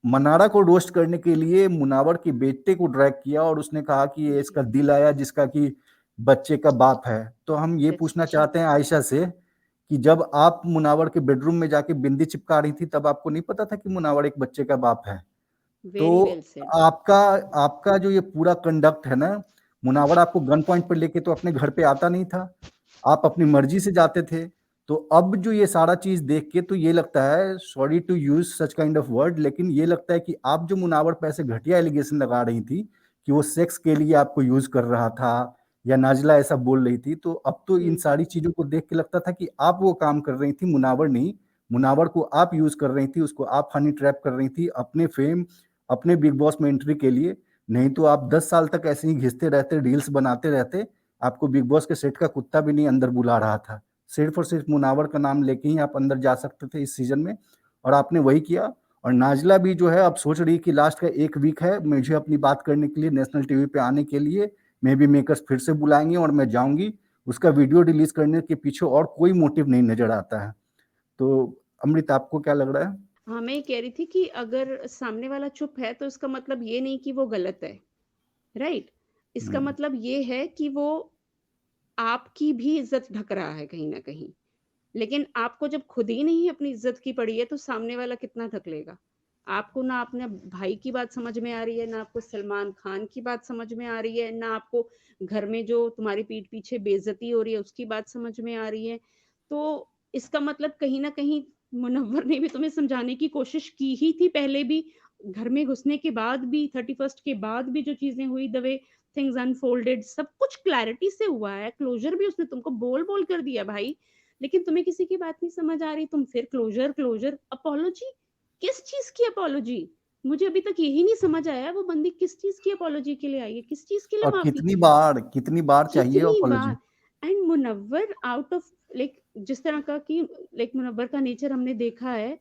मनारा को रोस्ट करने के लिए मुनावर के बेटे को ड्रैग किया और उसने कहा कि ये इसका दिल आया जिसका कि बच्चे का बाप है। तो हम ये पूछना चाहते हैं आयशा से कि जब आप मुनावर के बेडरूम में जाके बिंदी चिपका रही थी तब आपको नहीं पता था कि मुनावर एक बच्चे का बाप है? वेरी तो वेल सेड। आपका आपका जो ये पूरा कंडक्ट है ना, मुनावर आपको गन पॉइंट पर लेके तो अपने घर पे आता नहीं था, आप अपनी मर्जी से जाते थे। तो अब जो ये सारा चीज देख के तो ये लगता है, sorry to use such kind of word, लेकिन ये लगता है कि आप जो मुनावर पे ऐसे घटिया एलिगेशन लगा रही थी कि वो सेक्स के लिए आपको यूज कर रहा था, या नाजिला ऐसा बोल रही थी, तो अब तो इन सारी चीजों को देख के लगता था कि आप वो काम कर रही थी, मुनावर नहीं। मुनावर को आप यूज कर रही थी, उसको आप हनी ट्रैप कर रही थी अपने फेम, अपने बिग बॉस में एंट्री के लिए। नहीं तो आप 10 साल तक ऐसे ही घिसते रहते, रील्स बनाते रहते, आपको बिग बॉस के सेट का कुत्ता भी नहीं अंदर बुला रहा था। सिर्फ और सिर्फ मुनावर का नाम लेके ही आप अंदर जा सकते थे इस सीजन में, और आपने वही किया। और नाजिला भी जो है अब सोच रही कि लास्ट का 1 वीक है, मुझे अपनी बात करने के लिए नेशनल टीवी पे आने के लिए मे बी मेकर्स फिर से बुलाएंगे और मैं जाऊंगी। उसका वीडियो रिलीज करने के पीछे और कोई मोटिव नहीं नजर आता है। तो अमृत, आपको क्या लग रहा है? हाँ, मैं ये कह रही थी कि अगर सामने वाला चुप है तो इसका मतलब ये नहीं कि वो गलत है, राइट? इसका हम्म, मतलब ये है कि वो आपकी भी इज्जत ढक रहा है कहीं ना कहीं। लेकिन आपको जब खुद ही नहीं अपनी इज्जत की पड़ी है तो सामने वाला कितना ढक लेगा। आपको ना अपने भाई की बात समझ में आ रही है, ना आपको सलमान खान की बात समझ में आ रही है, ना आपको घर में जो तुम्हारी पीठ पीछे बेइज्जती हो रही है उसकी बात समझ में आ रही है। तो इसका मतलब कहीं ना कहीं मुनव्वर ने भी तुम्हें समझाने की कोशिश की ही थी पहले भी, घर में घुसने के बाद भी, 31st के बाद भी जो चीजें हुई, द वे थिंग्स अनफोल्डेड, सब कुछ क्लैरिटी से हुआ है। क्लोजर भी उसने तुमको बोल बोल कर दिया भाई, लेकिन तुम्हें किसी की बात नहीं समझ आ रही, तुम फिर क्लोजर क्लोजर। अपोलॉजी, किस चीज की अपोलॉजी? मुझे अभी तक यही नहीं समझ आया वो बंदी किस चीज की अपोलॉजी के लिए आई है, किस चीज के लिए और माफी, कितनी बार चाहिए कितनी अपॉलॉजी? बार। And Munawar out of like, जिस तरह का कि लाइक मुनव्वर का नेचर हमने देखा है,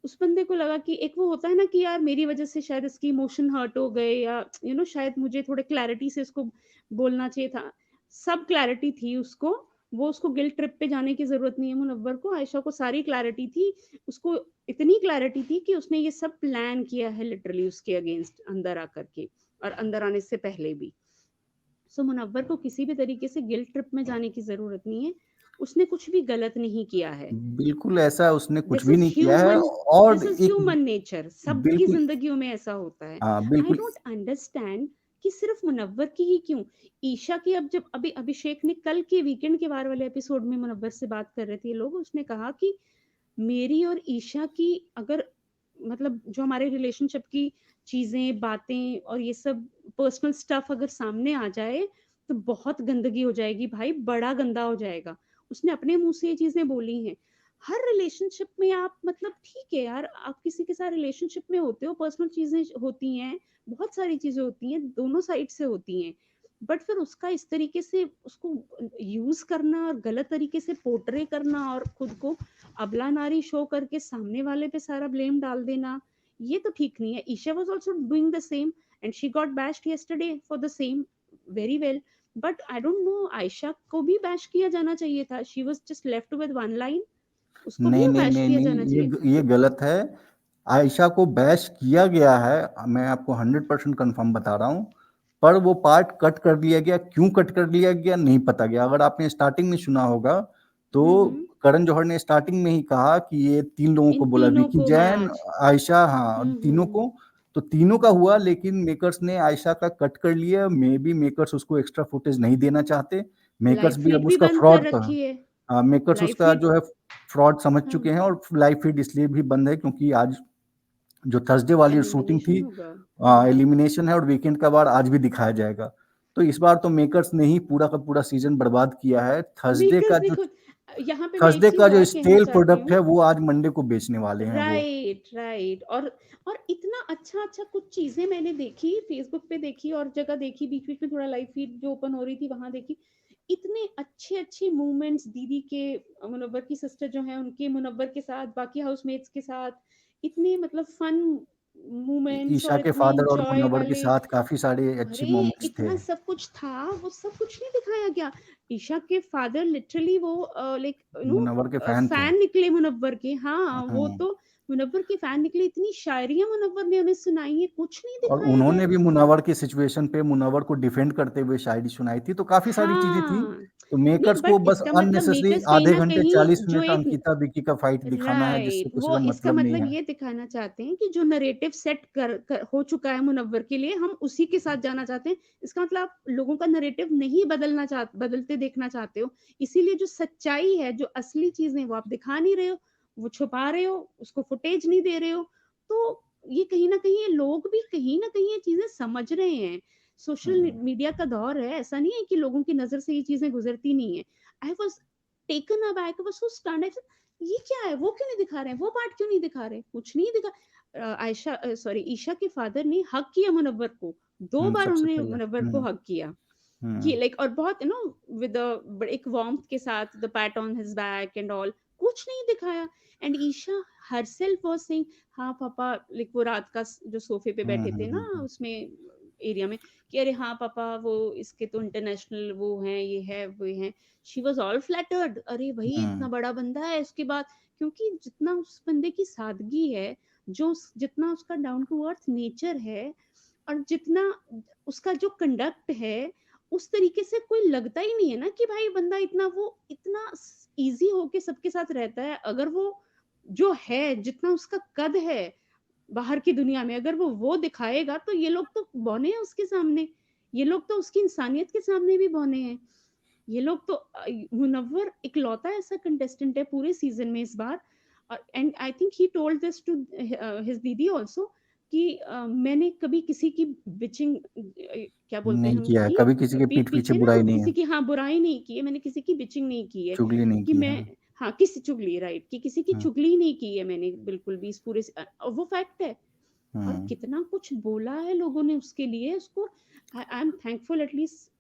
उस बंदे को लगा कि एक वो होता है ना कि यार मेरी वजह से शायद इसकी इमोशन हर्ट हो गए, या शायद मुझे थोड़े क्लैरिटी से इसको बोलना चाहिए था। सब क्लैरिटी थी उसको, वो उसको गिल्ट ट्रिप पे जाने की जरूरत नहीं है मुनव्वर को, आयशा को सारी क्लैरिटी थी। उसको इतनी क्लैरिटी थी कि उसने ये सब प्लान किया है लिटरली उसके अगेंस्ट अंदर आकर के, और अंदर आने से पहले भी। सो मुनव्वर को किसी भी तरीके से गिल्ट ट्रिप में जाने की जरूरत नहीं है, उसने कुछ भी गलत नहीं किया है। बिल्कुल ऐसा उसने कुछ दिस भी इज नहीं किया है। ह्यूमन, और दिस इज एक ह्यूमन नेचर, सबकी बिल्कुल, जिंदगियों में ऐसा होता है। हाँ आई बिल्कुल। डोंट अंडरस्टैंड कि सिर्फ मुनव्वर की ही क्यों। ईशा की, अब जब अभी अभिषेक ने कल के वीकेंड के वार वाले एपिसोड में मुनव्वर से बात कर रहे थे ये लोग, उसने कहा कि मेरी और ईशा की अगर मतलब जो हमारे रिलेशनशिप की चीजें बातें और ये सब पर्सनल स्टफ अगर सामने आ जाए तो बहुत गंदगी हो जाएगी भाई, बड़ा गंदा हो जाएगा। उसने अपने मुंह से ये चीजें बोली हैं। हर रिलेशनशिप में आप मतलब ठीक है यार, आप किसी के साथ रिलेशनशिप में होते हो, पर्सनल चीजें होती हैं, बहुत सारी चीजें होती हैं, दोनों साइड से होती हैं, बट फिर उसका इस तरीके से उसको यूज करना और गलत तरीके से पोर्ट्रे करना और खुद को अबला नारी शो करके सामने वाले पे सारा ब्लेम डाल देना, ये तो ठीक नहीं है। Isha was also doing the same and she got bashed yesterday for the same, very well. But I don't know, Ayesha को भी बैश किया जाना चाहिए था, she was just left with one line, उसको भी नहीं, तो नहीं, बैश नहीं, किया नहीं, जाना चाहिए था। ये गलत है। आयशा को बैश किया गया है, मैं आपको 100% कंफर्म बता रहा हूँ। पर वो पार्ट कट कर दिया गया, क्यों कट कर दिया गया नहीं पता गया। अगर आपने स्टार्टिंग में सुना होगा तो हम्म, करण जौहर ने स्टार्टिंग में ही कहा कि ये 3 लोगों इन को बोला, तीनों विकी को जैन, मैच। आयशा, हाँ तीनों हम्म। को। तो तीनों का हुआ, लेकिन मेकर्स ने आयशा का कट कर लिया। मे बी मेकर्स उसको एक्स्ट्रा फुटेज नहीं देना चाहते। मेकर्स लाइव भी अब फीड भी उसका बंद कर फ्रॉड का, रखी है। हाँ मेकर्स लाइव उसका फीड, जो है फ्रॉड समझ हाँ, चुके हैं। और लाइव फीड इसलिए भी बंद है क्योंकि आज जो थर्सडे वाली शूटिंग थी, एलिमिनेशन होगा। हम्म। एलिमिनेशन है, और वीकेंड का बार आज भी दिखाया जाएगा। तो इस बार तो मेकर्स ने ही पूरा का पूरा सीजन बर्बाद किया है। मेकर्स देखो, यहाँ पे मैं एक थर्सडे चीज का जो और कहना स्टेल चाहती प्रोडक्ट हूँ। है वो आज मंडे को बेचने वाले हैं वो। Right right. और इतना अच्छा अच्छा कुछ चीजें मैंने देखी फेसबुक पे, देखी और जगह देखी, बीच बीच में थोड़ा लाइव फीड जो ओपन हो रही थी वहां देखी। इतने अच्छे अच्छे मूवमेंट्स दीदी के, मुनव्वर की सिस्टर जो है उनके, मुनव्वर के साथ, बाकी हाउसमेट्स के साथ, इतने मतलब फन मूवमेंट्स ईशा और के इतने फादर और एंजॉय मुनव्वर के वाले। साथ काफी सारे अच्छे अरे मोमेंट्स थे। इतना सब कुछ था, वो सब कुछ नहीं दिखाया गया। ईशा के फादर लिटरली वो लाइक मुनव्वर के फैन थे। फैन निकले मुनव्वर के, हाँ वो हाँ। तो मुनव्वर के फैन निकले, इतनी शायरियां मुनव्वर ने हमें सुनाई है, कुछ नहीं और दिखाया गया। उन्होंने भी मुनव्वर की सिचुएशन पे मुनव्वर को डिफेंड करते हुए शायरी सुनाई थी। तो काफी सारी चीजें थी। हाँ, तो नहीं मेकर्स को बट बस इसका मतलब अननेसेसरी मेकर्स कहीं आधे ना घंटे कहीं 40 जो मिनट एक, अंकिता विकी का फाइट दिखाना है, जिससे राइट, कुछ वो इसका मतलब नहीं मतलब है। ये दिखाना चाहते हैं कि जो नरेटिव सेट हो चुका है मुनव्वर के लिए, हम उसी के साथ जाना चाहते हैं। इसका मतलब आप लोगों का नरेटिव नहीं बदलते देखना चाहते हो, इसीलिए जो सच्चाई है, जो असली चीजें वो आप दिखा नहीं रहे हो, वो छुपा रहे हो, उसको फुटेज नहीं दे रहे हो। तो ये कहीं ना कहीं ये लोग भी कहीं ना कहीं ये चीजें समझ रहे हैं। सोशल हम्म, मीडिया का दौर है, ऐसा नहीं है कि लोगों की नजर से ये चीजें गुजरती नहीं है। I was taken aback, I was so stunned, ये क्या है, वो क्यों नहीं दिखा रहे हैं, वो पार्ट क्यों नहीं दिखा रहे, कुछ नहीं दिखा। आयशा सॉरी ईशा के फादर ने हक किया मुनव्वर को, 2 बार सबसे उन्होंने पहले। मुनव्वर को हक किया कि हम्म, लाइक, और बहुत विद एक वार्मथ के साथ, the pat on his back and all, कुछ नहीं दिखाया। And Isha herself was saying, हाँ पापा, लाइक वो रात का जो सोफे पे हम्म, बैठे थे ना उसमें एरिया में, कि अरे हाँ पापा वो इसके तो इंटरनेशनल वो हैं, ये है वो हैं। शी वाज ऑल फ्लैटर्ड, अरे भाई इतना हम्म, बड़ा बंदा है, उसके बाद क्योंकि जितना उस बंदे की सादगी है, जितना उसका डाउन टू अर्थ नेचर है, और जितना उसका जो कंडक्ट है, उस तरीके से कोई लगता ही नहीं है ना कि भाई बंदा इतना इजी होके सबके साथ रहता है। अगर वो जो है, जितना उसका कद है बाहर की दुनिया में, अगर वो दिखाएगा तो ये लोग तो बौने हैं उसके सामने, ये लोग तो उसकी इंसानियत के सामने भी बौने हैं। ये लोग तो मुनव्वर इकलौता ऐसा कंटेस्टेंट है पूरे सीजन में इस बार। और and I think he told this to his didi also कि मैंने कभी किसी की बिचिंग, क्या बोलते हैं नहीं हम किया है, उसकी, कभी किसी के पीठ पीठ पीछे पीछे ना बुराई नहीं किसी है, की, हाँ, बुराई नहीं की है, मैंने किसी की बिचिंग नहीं की है, चुगली नहीं कि की मैं, है। हाँ, किसी चुगली, राइट, कि किसी की हाँ, चुगली नहीं की है मैंने बिल्कुल भी इस पूरे और वो फैक्ट है। और हाँ, कितना कुछ बोला है लोगों ने उसके लिए, उसको आई एम थैंकफुल एटलीस्ट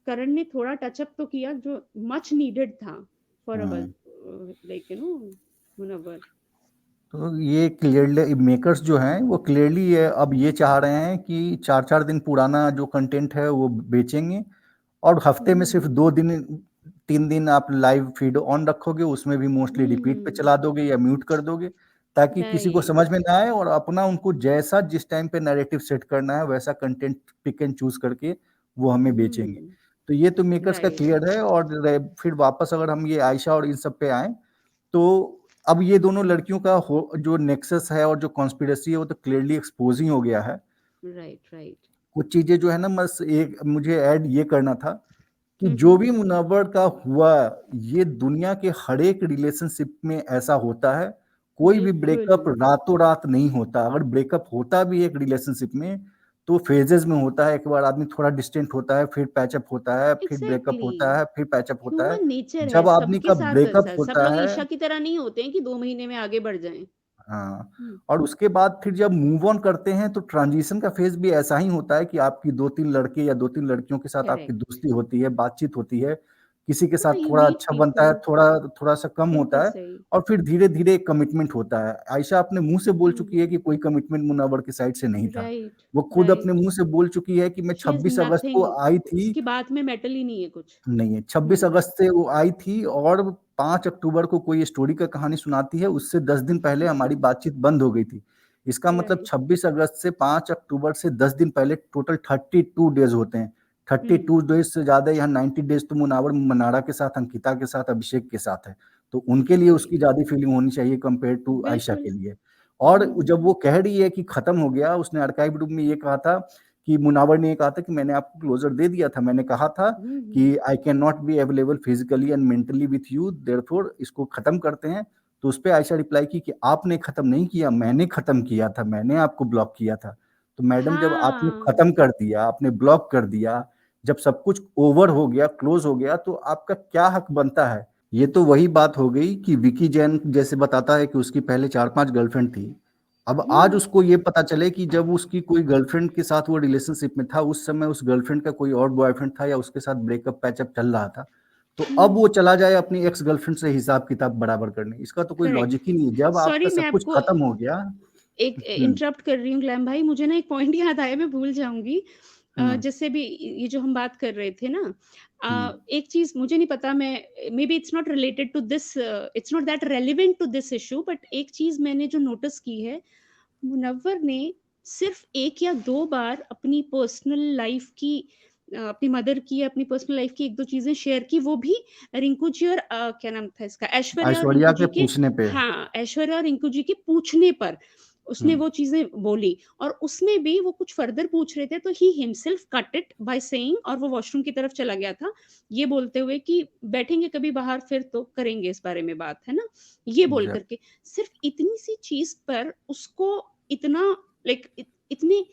करण ने थोड़ा टचअप तो किया जो मच नीडेड था फॉर अवर, हाँ। लाइक मुनव्वर। तो ये क्लियरली मेकर्स जो हैं वो क्लियरली ये अब ये चाह रहे हैं कि 4-4 दिन पुराना जो कंटेंट है वो बेचेंगे, और हफ्ते में सिर्फ 2 दिन 3 दिन आप लाइव फीड ऑन रखोगे, उसमें भी मोस्टली रिपीट पे चला दोगे या म्यूट कर दोगे, ताकि किसी को समझ राइट, में ना आए, और अपना उनको जैसा जिस टाइम पे नैरेटिव सेट करना है वैसा कंटेंट पिक एंड चूज करके वो हमें बेचेंगे। तो ये तो मेकर्स का राइट, क्लियर है। और फिर वापस अगर हम ये आयशा और इन सब पे आए, तो अब ये दोनों लड़कियों का जो नेक्सस है और जो कॉन्स्पिरेसी है वो तो क्लियरली एक्सपोज ही हो गया है। Right, right. कुछ चीजें जो है ना, बस एक मुझे ऐड ये करना था कि जो भी मुनव्वर का हुआ, ये दुनिया के हर एक रिलेशनशिप में ऐसा होता है। कोई भी बिल्कुल, ब्रेकअप रातों रात नहीं होता। अगर ब्रेकअप होता भी एक रिलेशनशिप में तो फेजेस में होता है। एक बार आदमी थोड़ा डिस्टेंट होता है, फिर पैचअप होता है, फिर ब्रेकअप एग्जैक्टली, होता है, फिर पैचअप होता है। ह्यूमन नेचर है, जब आदमी सबके का साथ ब्रेकअप ऐसा है, सब होता लोग है, ईशा की तरह नहीं होते हैं कि 2 महीने में आगे बढ़ जाएं। हाँ, और उसके बाद फिर जब मूव ऑन करते हैं तो ट्रांजिशन का फेज भी ऐसा ही होता है कि आपकी 2-3 लड़के या 2-3 लड़कियों के साथ आपकी करेक्ट, दोस्ती होती है, बातचीत होती है, किसी के साथ हाँ, यू थोड़ा मीट अच्छा बनता है, पीपल, थोड़ा थोड़ा सा कम बिल्कुल होता है, सही। और फिर धीरे धीरे एक कमिटमेंट होता है। आयशा अपने मुंह से बोल चुकी है कि कोई कमिटमेंट मुनव्वर की साइड से नहीं था। राइट, वो खुद अपने राइट, मुंह से बोल चुकी है कि मैं शी हैज 26 अगस्त को नथिंग, आई थी। उसकी बात में मेटल ही नहीं है कुछ। नहीं है, 26 हम्म, अगस्त से वो आई थी, और 5 अक्टूबर को कोई स्टोरी का कहानी सुनाती है, उससे 10 दिन पहले हमारी बातचीत बंद हो गई थी। इसका मतलब राइट, 26 अगस्त से 5 अक्टूबर से 10 दिन पहले टोटल 32 डेज होते हैं। 32 डेज से ज्यादा, यहाँ 90 डेज तो मुनावर मनारा के साथ, अंकिता के साथ, अभिषेक के साथ है। तो उनके लिए उसकी राइट, ज्यादा फीलिंग होनी चाहिए कंपेयर टू आयशा बिल्कुल। के लिए। और हम्म, जब वो कह रही है कि खत्म हो गया, उसने आर्काइव रूम में ये कहा था कि मुनावर ने ये कहा था कि मैंने आपको क्लोजर दे दिया था, मैंने कहा था हम्म, कि I can not be available physically and mentally with you, therefore इसको खत्म करते हैं। तो उस पे आयशा रिप्लाई की कि आपने खत्म नहीं किया, मैंने खत्म किया था, मैंने आपको ब्लॉक किया था। तो मैडम, जब आपने हाँ, खत्म कर दिया, आपने ब्लॉक कर दिया, जब सब कुछ ओवर हो गया, क्लोज हो गया, तो आपका क्या हक बनता है? ये तो वही बात हो गई कि विकी जैन जैसे बताता है कि उसकी पहले 4-5 गर्लफ्रेंड थी। अब आज हम्म, उसको ये पता चले कि जब उसकी कोई गर्लफ्रेंड के साथ वो रिलेशनशिप में था, उस समय उस गर्लफ्रेंड का कोई और बॉयफ्रेंड था या उसके साथ ब्रेकअप पैचअप चल रहा था, तो अब वो चला जाए अपनी एक्स गर्लफ्रेंड से हिसाब किताब बराबर करने। इसका तो कोई करेक्ट। लॉजिक ही नहीं है। जब आपका सॉरी, मैं सब कुछ आपको खत्म हो गया। एक इंटरप्ट कर रही हूँ ग्लैम भाई, मुझे ना एक पॉइंट याद आया, मैं भूल जाऊंगी। हम्म, जैसे भी ये जो हम बात कर रहे थे ना, हम्म, एक चीज मुझे नहीं पता, मैं may be it's not related to this, it's not that relevant to this issue, but एक चीज मैंने जो नोटिस की है, मुनव्वर ने सिर्फ 1 या 2 बार अपनी पर्सनल लाइफ की, अपनी मदर की, अपनी पर्सनल लाइफ की 1-2 चीजें शेयर की, वो भी रिंकू जी और क्या नाम था इसका, ऐश्वर्या और ऐश्वर्या रिंकू के जी के, पूछने पे। हाँ, ऐश्वर्या और रिंकू जी के पूछने पर उसने हम्म, वो चीजें बोली। और उसमें भी वो कुछ फर्दर पूछ रहे थे तो he himself cut it by saying, और वो वॉशरूम की तरफ चला गया था, ये बोलते हुए कि बैठेंगे कभी बाहर फिर तो करेंगे इस बारे में बात, है ना, ये बोल एग्जैक्ट। करके। सिर्फ इतनी सी चीज पर उसको इतना, लाइक, इतने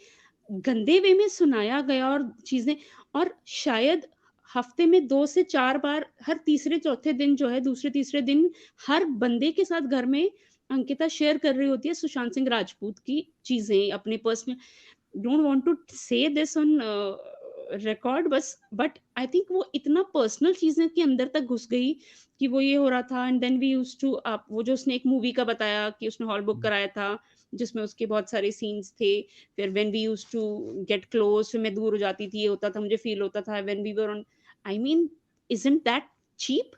गंदे वे में सुनाया गया और चीजें, और शायद हफ्ते में 2 से 4 बार, हर तीसरे चौथे दिन जो है, दूसरे तीसरे दिन, हर बंदे के साथ घर में अंकिता शेयर कर रही होती है सुशांत सिंह राजपूत की चीजें, अपने पर्सनल, डोंट वांट टू से दिस ऑन रिकॉर्ड, बस बट आई थिंक वो इतना पर्सनल चीजें के अंदर तक घुस गई कि वो ये हो रहा था। And then we used to, आप वो जो उसने एक मूवी का बताया कि उसने हॉल बुक कराया था जिसमें उसके बहुत सारे सीन्स थे, फिर when we used to get close, फिर मैं दूर हो जाती थी, ये होता था, मुझे फील होता था when we were on, I mean, isn't that cheap?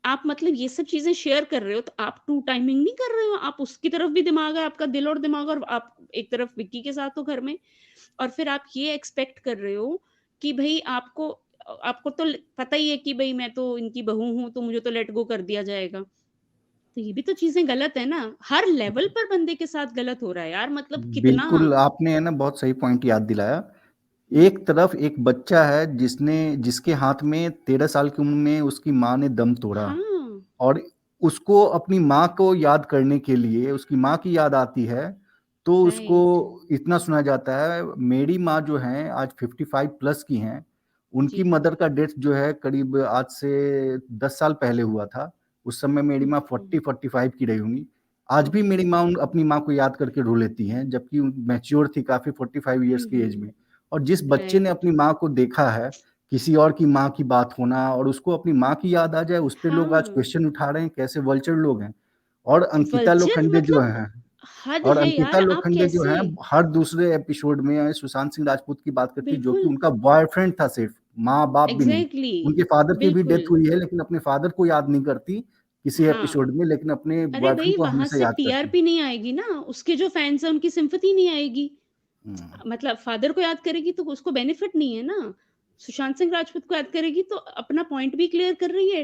आप मतलब ये सब चीज़ें शेयर कर रहे हो, तो आप टू टाइमिंग नहीं कर रहे हो, आप उसकी तरफ भी दिमाग है, आपका दिल और दिमाग, और आप एक तरफ विक्की के साथ हो घर में, और फिर आप ये एक्सपेक्ट कर रहे हो कि भई आपको तो पता ही है कि भई मैं तो इनकी बहू हूँ, तो मुझे तो लेट गो कर दिया जाएगा। तो ये भी तो चीज़ें गलत है ना, हर लेवल पर बंदे के साथ गलत हो रहा है यार, मतलब कितना। बिल्कुल, आपने है ना बहुत सही पॉइंट याद दिलाया। एक तरफ एक बच्चा है जिसके हाथ में 13 साल की उम्र में उसकी माँ ने दम तोड़ा, हाँ, और उसको अपनी माँ को याद करने के लिए उसकी माँ की याद आती है, तो उसको राइट। इतना सुना जाता है। मेरी माँ जो हैं आज 55 प्लस की हैं, जी उनकी हाँ। मदर का डेथ जो है करीब आज से 10 साल पहले हुआ था। उस समय मेरी माँ ओके, 40-45 की रही होंगी। आज भी ओके। मेरी माँ अपनी माँ को याद करके रो लेती हैं, जबकि मैच्योर थी काफ़ी 45 इयर्स की एज में। और जिस बच्चे ने राइट। अपनी माँ को देखा है, किसी और की माँ की बात होना और उसको अपनी माँ की याद आ जाए, उस पे लोग आज हाँ, क्वेश्चन उठा रहे हैं, कैसे वल्चर लोग हैं। और अंकिता वल्चर लोखंडे जो मतलब हैं हद और है अंकिता यार, आप लोखंडे जो कैसे? हैं, हर दूसरे एपिसोड में सुशांत सिंह राजपूत की बात करती है, जो कि बिल्कुल, उनका बॉयफ्रेंड था सिर्फ, माँ-बाप भी नहीं। एग्ज़ैक्टली, उनके फादर की भी बिल्कुल। डेथ हुई है, लेकिन अपने फादर को याद नहीं करती किसी हाँ, एपिसोड में, लेकिन अपने अरे बॉयफ्रेंड भई को वहाँ हमेशा से याद करती है। टीआरपी नहीं आएगी ना, उसके जो फैन्स हैं उनकी सिम्पैथी नहीं आएगी। हुँ। मतलब फादर को याद करेगी तो उसको बेनिफिट नहीं है ना। सुशांत सिंह राजपूत को याद करेगी तो अपना पॉइंट भी क्लियर कर रही है,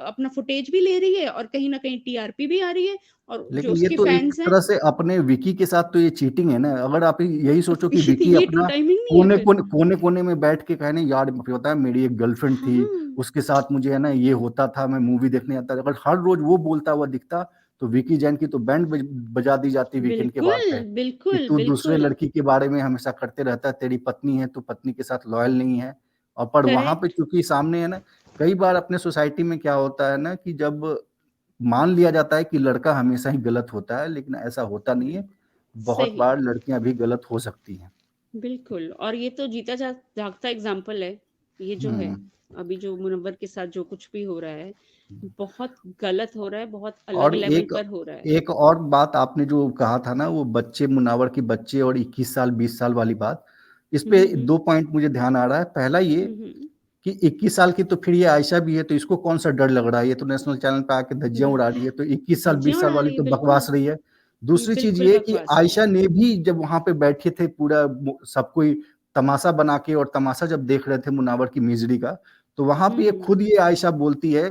अपना फुटेज भी ले रही है, और कहीं न कहीं टीआरपी भी आ रही है, और जो लेकिन ये उसके तो एक फैन्स हैं तरह से अपने विकी के साथ तो ये चीटिंग है ना। अगर आप यही सोचो कि विकी ये टू अपना टाइमिंग नहीं है फिर? कोने-कोने में बैठ के कहे ना, यार पता है मेरी एक गर्लफ्रेंड थी, हाँ, उसके साथ मुझे है ना ये होता था, मैं मूवी देखने जाता था। अगर हर रोज़ वो बोलता हुआ दिखता, तो विकी जैन की तो बैंड बजा दी जाती वीकेंड के बाद बिल्कुल, पे, कि बिल्कुल, तू दूसरे बिल्कुल। लड़की के बारे में हमेशा करते रहता है, तेरी पत्नी है, तू पत्नी के साथ लॉयल नहीं है। और पर वहाँ पे करेक्ट, चूँकि सामने है ना, कई बार अपने सोसाइटी में क्या होता है ना कि जब मान लिया जाता है कि लड़का हमेशा ही गलत होता है, लेकिन ऐसा होता नहीं है। बहुत सही, बार लड़कियाँ भी गलत हो सकती हैं। बिल्कुल, और ये तो जीता जागता एग्ज़ाम्पल है, ये जो है, हुँ। अभी जो मुनव्वर के साथ जो कुछ भी हो रहा है, बहुत गलत हो रहा है, बहुत अलग और लेवल एक पर हो रहा है। एक और बात आपने जो कहा था ना, वो बच्चे मुनावर के बच्चे और 21 साल 20 साल वाली बात, इस हुँ, पे हुँ, हुँ। 2 पॉइंट मुझे ध्यान आ रहा है। पहला ये हुँ, हुँ। कि 21 साल की तो फिर ये आयशा भी है, तो इसको कौन-सा डर लग रहा है? ये तो नेशनल चैनल पे आके धज्जियाँ उड़ा रही है, तो 21 साल धज्जियाँ 20 साल उड़ा वाली रही है, तो बिल्कुल। बकवास रही है। ये दूसरी चीज़ बिल्कुल ये कि बकवास है। आयशा ने भी जब वहाँ पे बैठे थे पूरा सब कोई तमाशा बना के और तमाशा जब देख रहे थे मुनावर की मिज़री का, तो वहाँ पे ये हुँ, खुद ये आयशा बोलती है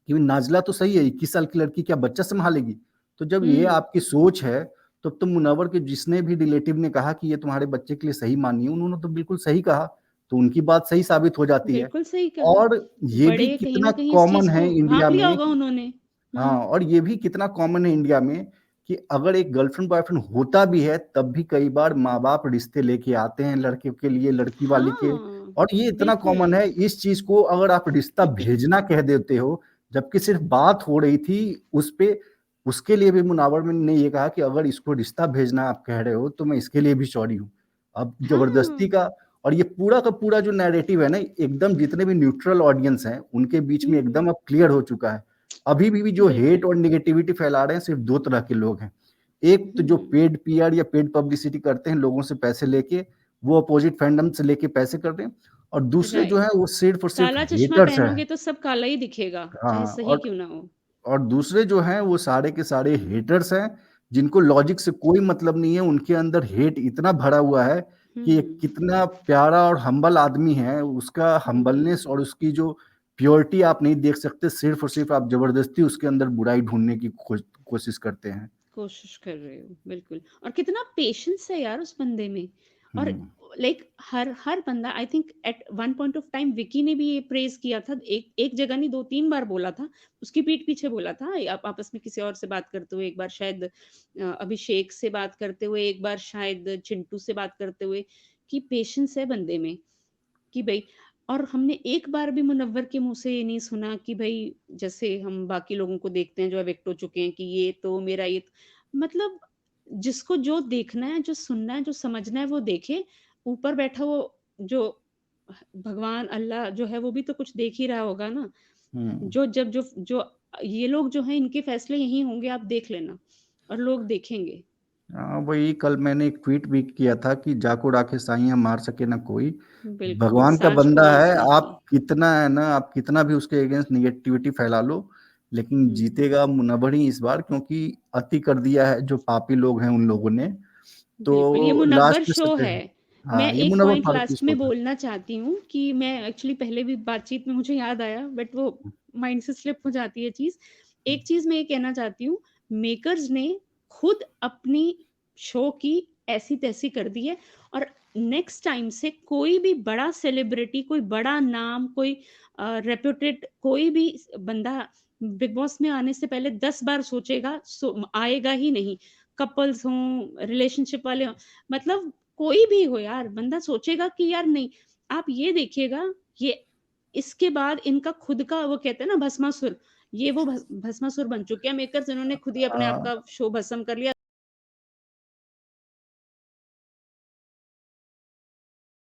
कि नाज़िला तो सही है, 21 साल की लड़की क्या बच्चा सँभालेगी? तो जब ये हुँ, आपकी सोच है, तब तो मुनव्वर के जिसने भी रिलेटिव ने कहा कि ये तुम्हारे बच्चे के लिए सही मानी है, उन्होंने तो बिल्कुल सही कहा, तो उनकी बात सही साबित हो जाती है। बिल्कुल सही कहा। और ये भी बड़े कहीं कितना न कहीं इस कॉमन चीज़ है को इंडिया भाँप लिया में होगा उन्होंने। हाँ, हुँ, और ये भी कितना कॉमन है इंडिया में कि अगर एक गर्लफ्रेंड बॉयफ्रेंड होता भी है, तब भी कई बार माँ-बाप रिश्ते लेके आते हैं लड़के के लिए, लड़की वाले के। हाँ, और ये इतना कॉमन बिल्कुल। है, इस चीज़ को अगर आप रिश्ता भेजना कह देते हो, जबकि सिर्फ़ बात हो रही थी उस पे, उसके लिए भी मुनावर में ने ये कहा कि अगर इसको रिश्ता भेजना आप कह रहे हो, तो मैं इसके लिए भी सॉरी हूँ। अब ज़बरदस्ती हाँ, का और ये पूरा का पूरा जो नैरेटिव है ना, एकदम जितने भी न्यूट्रल ऑडियंस हैं, उनके बीच में हुँ, एकदम अब क्लियर हो चुका है। अभी भी जो हेट बिल्कुल। और नेगेटिविटी फैला रहे हैं सिर्फ़ 2 तरह के लोग हैं। एक तो जो हुँ, पेड पीआर या पेड पब्लिसिटी करते हैं लोगों से पैसे लेके, वो अपोज़िट फैंडम से लेके पैसे कर रहे हैं और दूसरे जो राइट। हैं वो सिर्फ़ और सिर्फ़ काला चश्मा हेटर्स हैं। पहनोगे तो सब काला ही दिखेगा, चाहे हाँ, सही क्यों ना हो। और दूसरे जो हैं वो सारे के सारे हेटर्स हैं, जिनको लॉजिक से कोई मतलब नहीं है, उनके अंदर हेट इतना भरा हुआ है कि ये हुँ, कितना प्यारा और हम्बल आदमी है, उसका हम्बलनेस हुँ। और उसकी जो प्योरिटी आप नहीं देख सकते, सिर्फ़ और सिर्फ़ आप ज़बरदस्ती उसके अंदर बुराई ढूँढने की कोशिश करते हैं। कोशिश कर रहे हो, बिल्कुल। और कितना पेशेंस है यार उस बंदे में। और हुँ, लाइक हर हर बंदा, I think at one point of time Vicky ने भी ये प्रेज़ किया था। एक एक जगह नहीं 2-3 बार बोला था। उसकी पीठ पीछे बोला था। आप आपस में किसी और से बात करते हुए, एक बार शायद अभिषेक से बात करते हुए, एक बार शायद चिंटू से बात करते हुए, कि पेशेंस है बंदे में। कि भई, और हमने एक बार भी मुनव्वर के मुँह से ये नहीं सुना कि भई, जैसे हम बाकी लोगों को देखते हैं जो एविक्ट हो चुके हैं, कि ये तो मेरा ये मतलब, जिसको जो देखना है, जो सुनना है, जो समझना है वो देखे। ऊपर बैठा वो जो भगवान अल्लाह जो है वो भी तो कुछ देख ही रहा होगा ना। हुँ। जो जब जो जो ये लोग जो हैं इनके फैसले यही होंगे, आप देख लेना, और लोग देखेंगे। वही कल मैंने एक ट्वीट भी किया था कि जाको राखे साइयां मार सके ना कोई, बिल्कुल, भगवान का साँझ बंदा कोई है, नहीं। आप कितना है ना, आप कितना भी उसके अगेंस्ट निगेटिविटी फैला लो, लेकिन जीतेगा मुनव्वर ही इस बार, क्योंकि अति कर दिया है जो पापी लोग हैं उन लोगों ने। बिल्कुल, ये तो मुनव्वर लास्ट में शो सच है। है। मैं हाँ, ये एक Munawar point Faruqui last show में था। बोलना चाहती हूँ कि मैं एक्चुअली पहले भी बातचीत में मुझे याद आया, बट वो माइंड से स्लिप हो जाती है चीज़। एक चीज़ मैं ये कहना चाहती हूँ, मेकर्स ने खुद अपनी शो की ऐसी-तैसी कर दी है, और नेक्स्ट टाइम से कोई भी बड़ा सेलिब्रिटी, कोई बड़ा नाम, कोई रेप्यूटेड कोई भी बंदा बिग बॉस में आने से पहले 10 बार सोचेगा, आएगा ही नहीं। कपल्स हों, रिलेशनशिप वाले हों, मतलब कोई भी हो यार, बंदा सोचेगा कि यार नहीं, आप ये देखिएगा, ये इसके बाद इनका खुद का वो कहते हैं ना भस्मासुर, ये वो भस्मासुर बन चुके हैं मेकर्स, इन्होंने खुद ही अपने आप आ, का शो भस्म कर लिया।